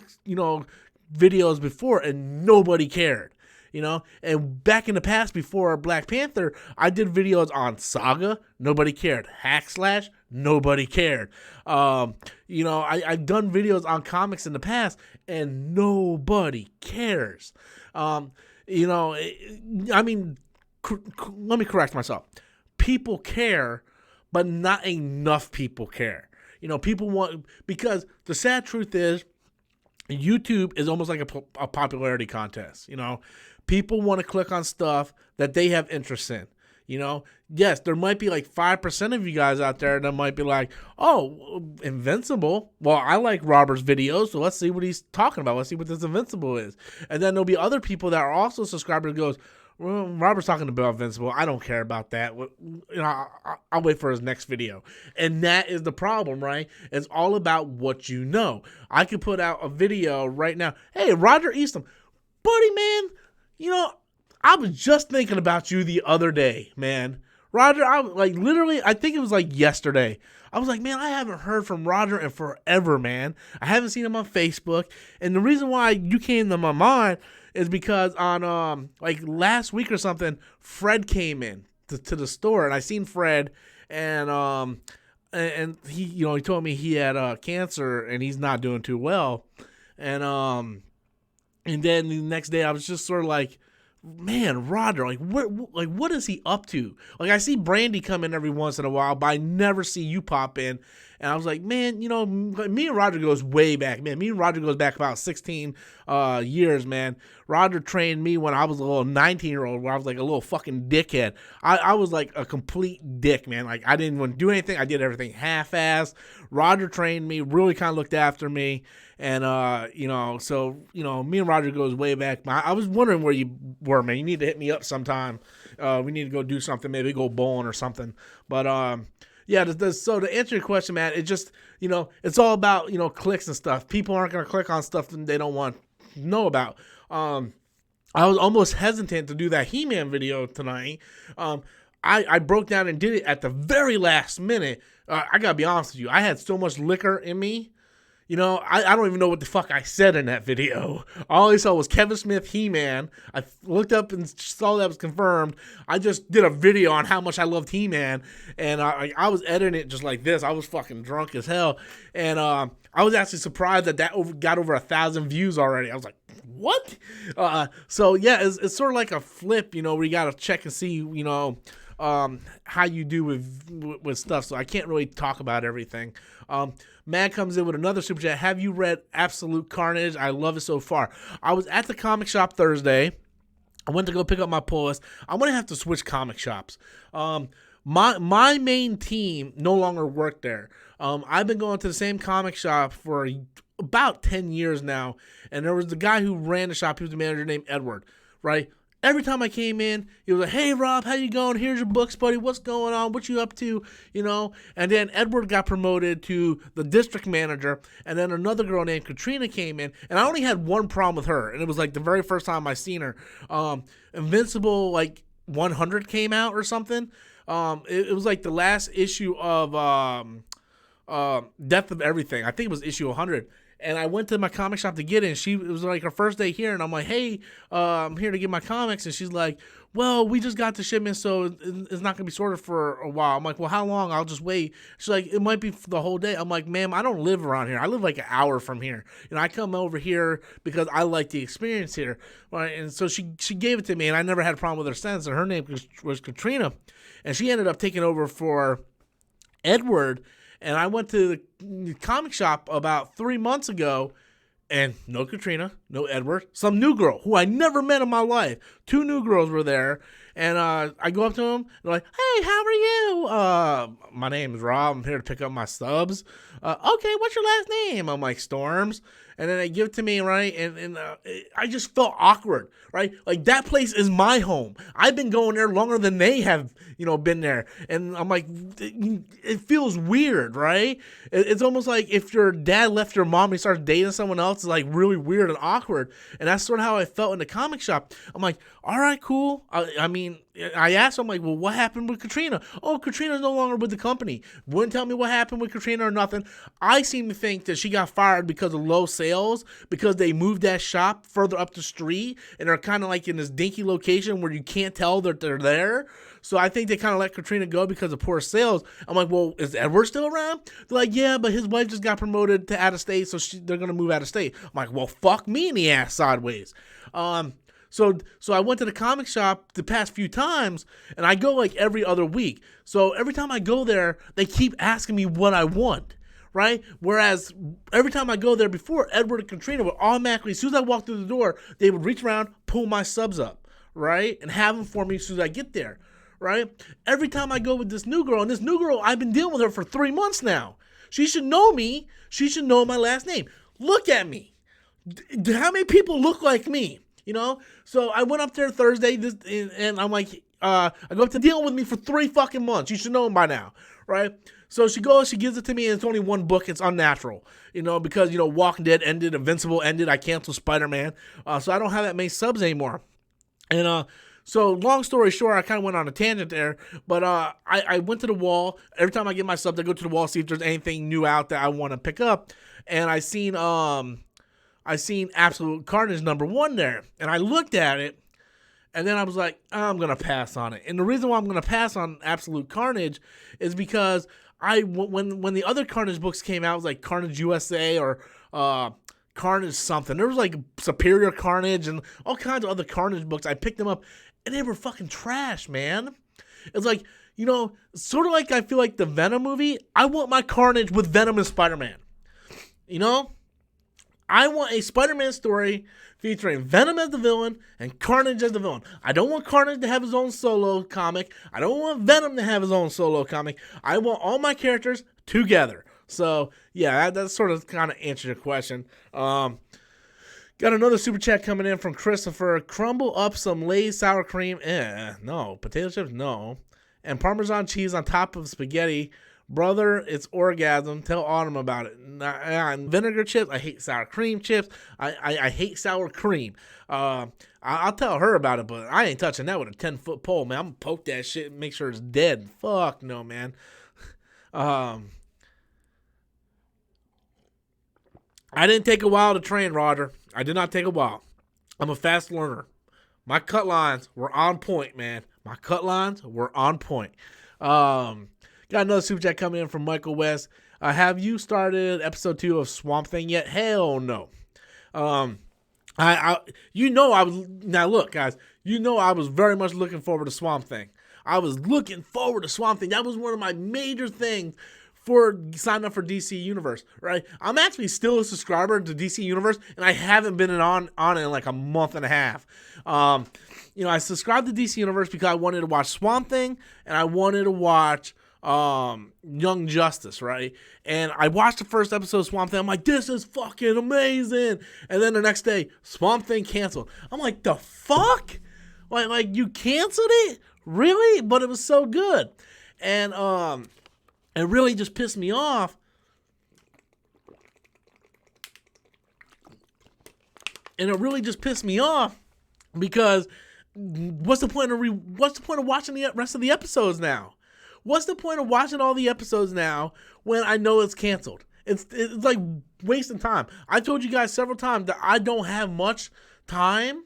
videos before, and nobody cared. And back in the past before Black Panther, I did videos on Saga, nobody cared. Hack Slash, nobody cared. I've done videos on comics in the past, and nobody cares. Let me correct myself. People care, but not enough people care. People want, because the sad truth is, YouTube is almost like a popularity contest. People want to click on stuff that they have interest in. Yes, there might be like 5% of you guys out there that might be like, oh, Invincible. Well, I like Robert's videos, so let's see what he's talking about. Let's see what this Invincible is. And then there'll be other people that are also subscribers that goes, well, Robert's talking about Invincible. I don't care about that. I'll wait for his next video. And that is the problem, right? It's all about what you know. I could put out a video right now. Hey, Roger Eastham, buddy, man, I was just thinking about you the other day, man. Roger, I think it was like yesterday. I was like, man, I haven't heard from Roger in forever, man. I haven't seen him on Facebook. And the reason why you came to my mind is because on last week or something, Fred came in to the store, and I seen Fred, and he he told me he had cancer and he's not doing too well, and then the next day I was just sort of like, man, Roger, what is he up to? Like, I see Brandy come in every once in a while, but I never see you pop in. And I was like, man, me and Roger goes way back, man. Me and Roger goes back about 16 years, man. Roger trained me when I was a little 19-year-old, where I was like a little fucking dickhead. I was like a complete dick, man. Like, I didn't want to do anything. I did everything half-assed. Roger trained me, really kind of looked after me. And, so, me and Roger goes way back. I was wondering where you were, man. You need to hit me up sometime. We need to go do something, maybe go bowling or something. But, yeah, so to answer your question, man, it just, it's all about, clicks and stuff. People aren't going to click on stuff that they don't want to know about. I was almost hesitant to do that He-Man video tonight. I broke down and did it at the very last minute. I got to be honest with you. I had so much liquor in me. I don't even know what the fuck I said in that video. All I saw was Kevin Smith, He-Man. I looked up and saw that was confirmed. I just did a video on how much I loved He-Man, and I was editing it just like this. I was fucking drunk as hell, and I was actually surprised that got over 1,000 views already. I was like, what? So yeah, it's sort of like a flip, where you gotta check and see, how you do with stuff. So I can't really talk about everything. Matt comes in with another super chat. Have you read Absolute Carnage? I love it so far. I was at the comic shop Thursday. I went to go pick up my pull list. I'm gonna have to switch comic shops. My main team no longer work there. I've been going to the same comic shop for about 10 years now, and there was the guy who ran the shop. He was the manager named Edward, right? Every time I came in, he was like, hey, Rob, how you going? Here's your books, buddy. What's going on? What you up to? And then Edward got promoted to the district manager, and then another girl named Katrina came in, and I only had one problem with her, and it was like the very first time I seen her. Invincible, 100 came out or something. It was like the last issue of Death of Everything. I think it was issue 100. And I went to my comic shop to get it, and it was like her first day here, and I'm like, hey, I'm here to get my comics, and she's like, well, we just got the shipment, so it's not going to be sorted for a while. I'm like, well, how long? I'll just wait. She's like, it might be for the whole day. I'm like, ma'am, I don't live around here. I live like an hour from here. I come over here because I like the experience here. Right? And so she gave it to me, and I never had a problem with her since, and her name was Katrina, and she ended up taking over for Edward. And I went to the comic shop about 3 months ago, and no Katrina, no Edward, some new girl who I never met in my life. 2 new girls were there, and I go up to them, and they're like, hey, how are you? My name is Rob. I'm here to pick up my subs. Okay, what's your last name? I'm like, Storms. And then they give it to me, right? And I just felt awkward, right? Like, that place is my home. I've been going there longer than they have, been there. And I'm like, it feels weird, right? It's almost like if your dad left your mom and he starts dating someone else, it's like really weird and awkward. And that's sort of how I felt in the comic shop. I'm like, all right, cool. I asked him, well, what happened with Katrina? Oh, Katrina's no longer with the company. Wouldn't tell me what happened with Katrina or nothing. I seem to think that she got fired because of low sales, because they moved that shop further up the street, and they're kind of like in this dinky location where you can't tell that they're there. So I think they kind of let Katrina go because of poor sales. I'm like, well, is Edward still around? They're like, yeah, but his wife just got promoted to out of state, so they're going to move out of state. I'm like, well, fuck me in the ass sideways. So I went to the comic shop the past few times, and I go like every other week. So every time I go there, they keep asking me what I want, right? Whereas every time I go there before, Edward and Katrina would automatically, as soon as I walk through the door, they would reach around, pull my subs up, right? And have them for me as soon as I get there, right? Every time I go with this new girl, and this new girl, I've been dealing with her for 3 months now. She should know me. She should know my last name. Look at me. How many people look like me? So I went up there Thursday, and I'm like, I go up to deal with me for 3 fucking months. You should know him by now, right? So she goes, she gives it to me, and it's only 1 book. It's unnatural, because, Walking Dead ended, Invincible ended. I canceled Spider-Man. So I don't have that many subs anymore. And so long story short, I kind of went on a tangent there, but I went to the wall. Every time I get my subs, I go to the wall, see if there's anything new out that I want to pick up. And I seen Absolute Carnage #1 there, and I looked at it, and then I was like, I'm going to pass on it. And the reason why I'm going to pass on Absolute Carnage is because when the other Carnage books came out, it was like Carnage USA or Carnage something. There was like Superior Carnage and all kinds of other Carnage books. I picked them up, and they were fucking trash, man. It's like, sort of like I feel like the Venom movie. I want my Carnage with Venom and Spider-Man. I want a Spider-Man story featuring Venom as the villain and Carnage as the villain. I don't want Carnage to have his own solo comic. I don't want Venom to have his own solo comic. I want all my characters together. So, yeah, that sort of kind of answers your question. Got another super chat coming in from Christopher. Crumble up some Lay's sour cream. No. Potato chips? No. And Parmesan cheese on top of spaghetti. Brother, it's orgasm. Tell Autumn about it. And vinegar chips. I hate sour cream chips. I hate sour cream. I'll tell her about it, but I ain't touching that with a 10-foot pole, man. I'm gonna poke that shit and make sure it's dead. Fuck no, man. I didn't take a while to train, Roger. I did not take a while. I'm a fast learner. My cut lines were on point, man. My cut lines were on point. Got another super chat coming in from Michael West. Have you started episode 2 of Swamp Thing yet? Hell no. I was, now look, guys, I was very much looking forward to Swamp Thing. I was looking forward to Swamp Thing. That was one of my major things for signing up for DC Universe, right? I'm actually still a subscriber to DC Universe, and I haven't been on it in like a month and a half. I subscribed to DC Universe because I wanted to watch Swamp Thing, and I wanted to watch Young Justice, right? And I watched the first episode of Swamp Thing. I'm like, this is fucking amazing. And then the next day, Swamp Thing canceled. I'm like, the fuck? Like you canceled it? Really? But it was so good. And it really just pissed me off. Because what's the point of watching the rest of the episodes now? What's the point of watching all the episodes now when I know it's canceled? It's like wasting time. I told you guys several times that I don't have much time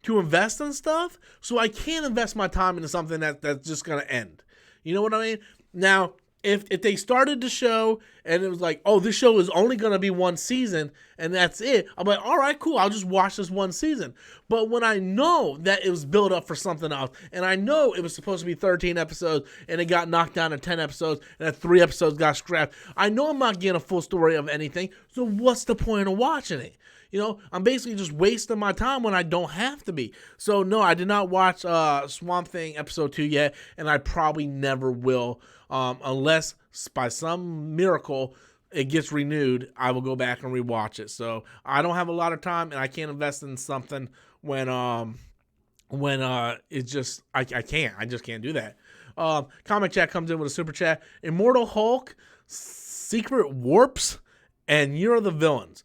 to invest in stuff, so I can't invest my time into something that's just going to end. You know what I mean? Now, if they started the show and it was like, oh, this show is only going to be one season and that's it, I'm like, all right, cool, I'll just watch this one season. But when I know that it was built up for something else, and I know it was supposed to be 13 episodes and it got knocked down to 10 episodes and that 3 episodes got scrapped, I know I'm not getting a full story of anything, so what's the point of watching it? I'm basically just wasting my time when I don't have to be. So, no, I did not watch Swamp Thing episode 2 yet, and I probably never will. Unless by some miracle it gets renewed, I will go back and rewatch it. So I don't have a lot of time, and I can't invest in something when it's just I just can't do that. Comic Chat comes in with a super chat. Immortal Hulk, Secret Warps, and Year of the Villains.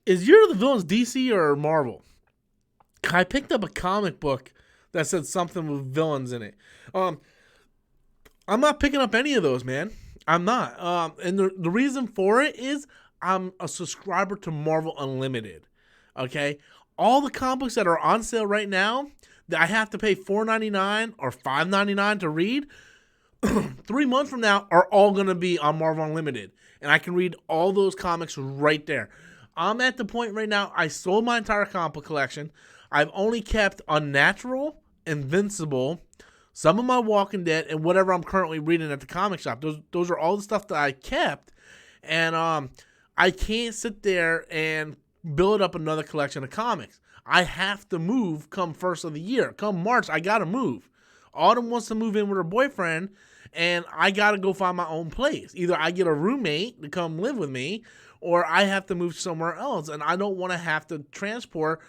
Is Year of the Villains DC or Marvel? I picked up a comic book that said something with villains in it. I'm not picking up any of those, man. I'm not. And the reason for it is I'm a subscriber to Marvel Unlimited. Okay? All the comic books that are on sale right now that I have to pay $4.99 or $5.99 to read, 3 months from now are all going to be on Marvel Unlimited. And I can read all those comics right there. I'm at the point right now, I sold my entire comic book collection. I've only kept Unnatural, Invincible, some of my Walking Dead, and whatever I'm currently reading at the comic shop. Those are all the stuff that I kept. And I can't sit there and build up another collection of comics. I have to move come first of the year. Come March, I got to move. Autumn wants to move in with her boyfriend, and I got to go find my own place. Either I get a roommate to come live with me, or I have to move somewhere else. And I don't want to have to transport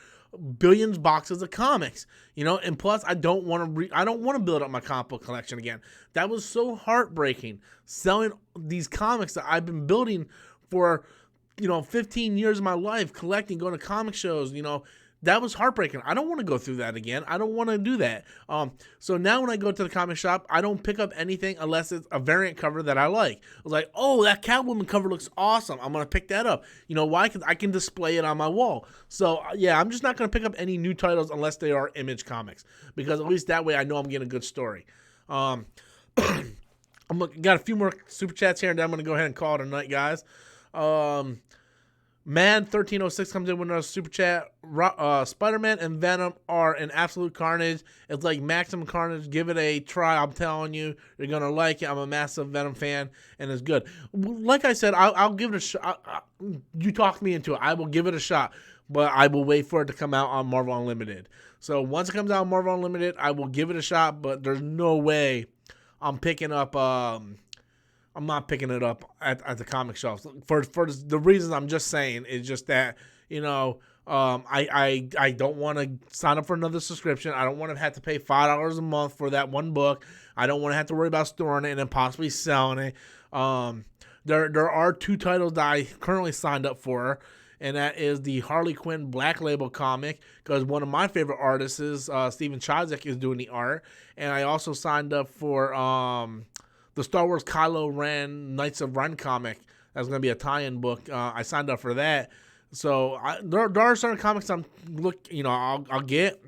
billions boxes of comics, and plus I don't want to build up my comic book collection again. That was so heartbreaking, selling these comics that I've been building for 15 years of my life, collecting, going to comic shows. That was heartbreaking. I don't want to go through that again. I don't want to do that. So now when I go to the comic shop, I don't pick up anything unless it's a variant cover that I like. I was like, oh, that Catwoman cover looks awesome. I'm going to pick that up. You know why? Because I can display it on my wall. So, yeah, I'm just not going to pick up any new titles unless they are Image Comics. Because at least that way I know I'm getting a good story. Got a few more super chats here, and then I'm going to go ahead and call it a night, guys. Man1306 comes in with another super chat. Spider-Man and Venom are an absolute carnage. It's like maximum carnage. Give it a try. I'm telling you, you're going to like it. I'm a massive Venom fan, and it's good. Like I said, I'll give it a shot. You talked me into it. I will give it a shot, but I will wait for it to come out on Marvel Unlimited. So once it comes out on Marvel Unlimited, I will give it a shot, but there's no way I'm picking up... I'm not picking it up at the comic shops for the reasons I'm just saying. Is just that I don't want to sign up for another subscription. I don't want to have to pay $5 a month for that one book. I don't want to have to worry about storing it and then possibly selling it. There are 2 titles that I currently signed up for, and that is the Harley Quinn Black Label comic, because one of my favorite artists is Steven Chazek is doing the art, and I also signed up for the Star Wars Kylo Ren Knights of Ren comic That's going to be a tie-in book. I signed up for that. So there are certain comics I'll get,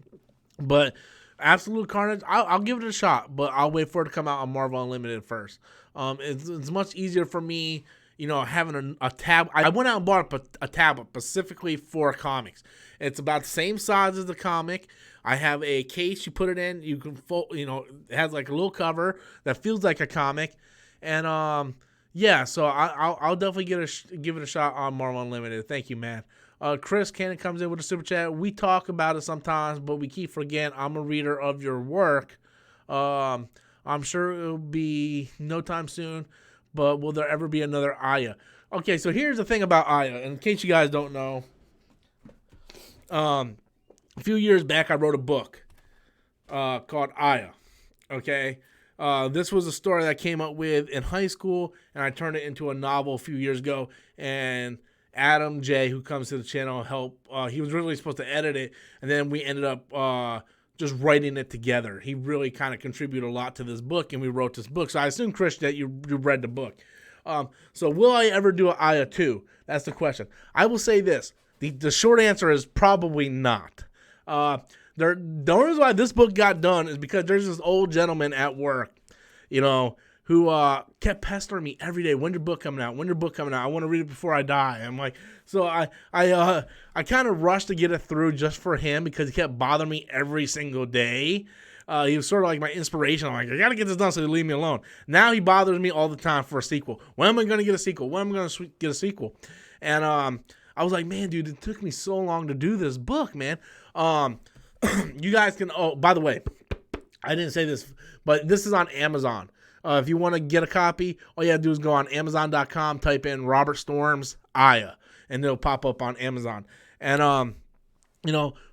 but Absolute Carnage, I'll give it a shot, but I'll wait for it to come out on Marvel Unlimited first. It's much easier for me, having a tab. I went out and bought a tablet specifically for comics. It's about the same size as the comic. I have a case you put it in. You can fold, it has like a little cover that feels like a comic, and yeah. So I'll definitely give it a shot on Marvel Unlimited. Thank you, man. Chris Cannon comes in with a super chat. We talk about it sometimes, but we keep forgetting. I'm a reader of your work. I'm sure it'll be no time soon, but will there ever be another Aya? Okay, so here's the thing about Aya. In case you guys don't know, a few years back I wrote a book called Aya. Okay, this was a story that I came up with in high school, and I turned it into a novel a few years ago, and Adam J, who comes to the channel, helped. He was really supposed to edit it, and then we ended up just writing it together. He really kind of contributed a lot to this book, and we wrote this book. So I assume, Chris, that you read the book. So will I ever do an Aya 2? That's the question. I will say this. The short answer is probably not. The reason why this book got done is because there's this old gentleman at work, who kept pestering me every day. When's your book coming out? When's your book coming out? I want to read it before I die. I'm like, so I kind of rushed to get it through just for him because he kept bothering me every single day. He was sort of like my inspiration. I'm like, I got to get this done so you leave me alone. Now he bothers me all the time for a sequel. When am I going to get a sequel? When am I going to get a sequel? And I was like, man, dude, it took me so long to do this book, man. You guys can, oh, by the way, I didn't say this, but this is on Amazon. If you want to get a copy, all you have to do is go on Amazon.com, type in Robert Storm's Aya, and it'll pop up on Amazon. And,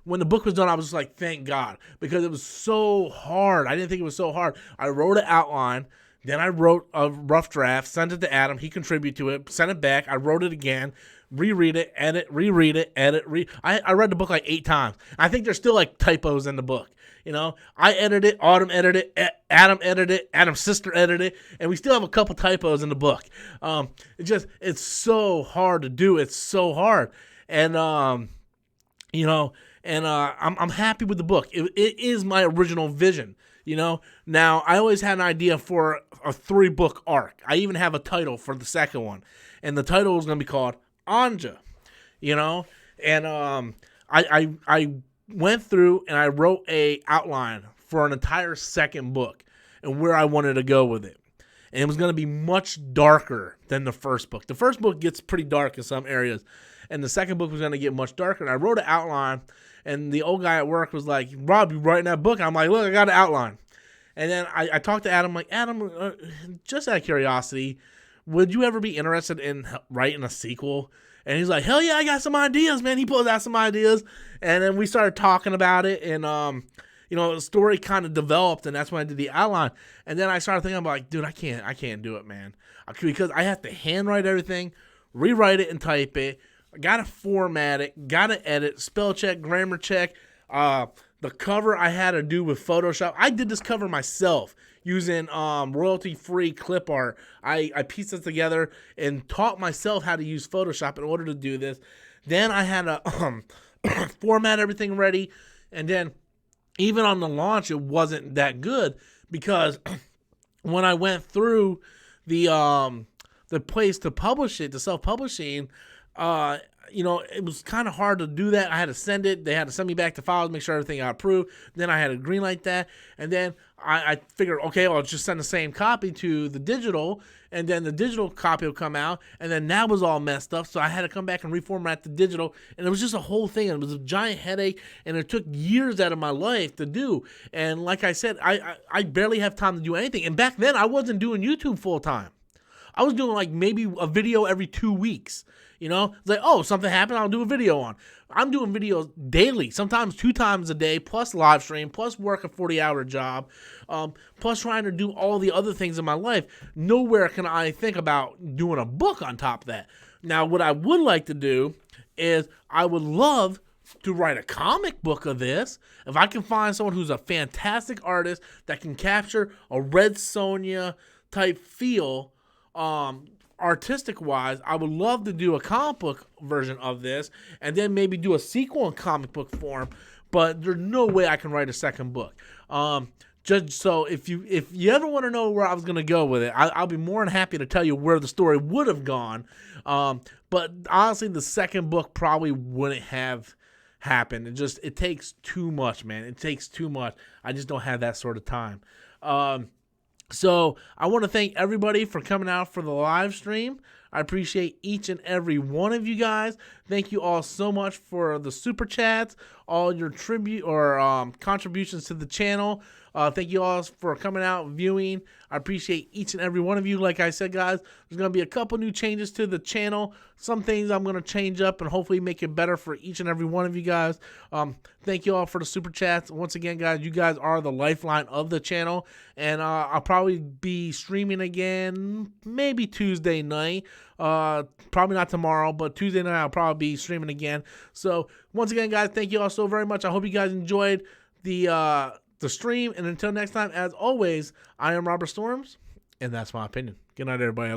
when the book was done, I was just like, thank God, because it was so hard. I didn't think it was so hard. I wrote an outline, then I wrote a rough draft, sent it to Adam. He contributed to it, sent it back. I wrote it again, reread it, edit, reread it, edit, I read the book like 8 times. I think there's still like typos in the book. I edited it, Autumn edited it, Adam edited it, Adam's sister edited it, and we still have a couple typos in the book. It's so hard to do. It's so hard. And, I'm happy with the book. It is my original vision, Now, I always had an idea for a 3-book arc. I even have a title for the second one. And the title is going to be called Anja, And I went through and I wrote a outline for an entire second book and where I wanted to go with it. And it was going to be much darker than the first book. The first book gets pretty dark in some areas, and the second book was going to get much darker. And I wrote an outline, and the old guy at work was like, Rob, you writing that book? And I'm like, look, I got an outline. And then I talked to Adam, like, Adam, just out of curiosity, would you ever be interested in writing a sequel? And he's like, hell yeah, I got some ideas, man. He pulled out some ideas. And then we started talking about it. And, the story kind of developed. And that's when I did the outline. And then I started thinking about, like, dude, I can't do it, man. Because I have to handwrite everything, rewrite it and type it. I got to format it, got to edit, spell check, grammar check. The cover I had to do with Photoshop. I did this cover myself using royalty-free clip art. I pieced it together and taught myself how to use Photoshop in order to do this. Then I had to format everything ready. And then even on the launch, it wasn't that good because when I went through the place to publish it, the self-publishing, it was kind of hard to do that. I had to send it. They had to send me back the files, make sure everything got approved. Then I had to greenlight that. And then I figured, okay, I'll just send the same copy to the digital, and then the digital copy will come out. And then that was all messed up. So I had to come back and reformat the digital. And it was just a whole thing. And it was a giant headache. And it took years out of my life to do. And like I said, I barely have time to do anything. And back then, I wasn't doing YouTube full time. I was doing like maybe a video every 2 weeks. It's like, oh, something happened, I'll do a video on. I'm doing videos daily, sometimes 2 times a day, plus live stream, plus work a 40-hour job, plus trying to do all the other things in my life. Nowhere can I think about doing a book on top of that. Now, what I would like to do is I would love to write a comic book of this. If I can find someone who's a fantastic artist that can capture a Red Sonja type feel artistic wise, I would love to do a comic book version of this and then maybe do a sequel in comic book form, but there's no way I can write a second book. Just so if you ever want to know where I was going to go with it, I'll be more than happy to tell you where the story would have gone. But honestly, the second book probably wouldn't have happened. It takes too much, man. It takes too much. I just don't have that sort of time. So I want to thank everybody for coming out for the live stream. I appreciate each and every one of you guys. Thank you all so much for the super chats, all your tribute or contributions to the channel. Thank you all for coming out, viewing. I appreciate each and every one of you. Like I said, guys, there's going to be a couple new changes to the channel. Some things I'm going to change up and hopefully make it better for each and every one of you guys. Thank you all for the super chats. Once again, guys, you guys are the lifeline of the channel. And I'll probably be streaming again maybe Tuesday night. Probably not tomorrow, but Tuesday night I'll probably be streaming again. So once again, guys, thank you all so very much. I hope you guys enjoyed the stream. And until next time, as always, I am Robert Storms, and that's my opinion. Good night, everybody.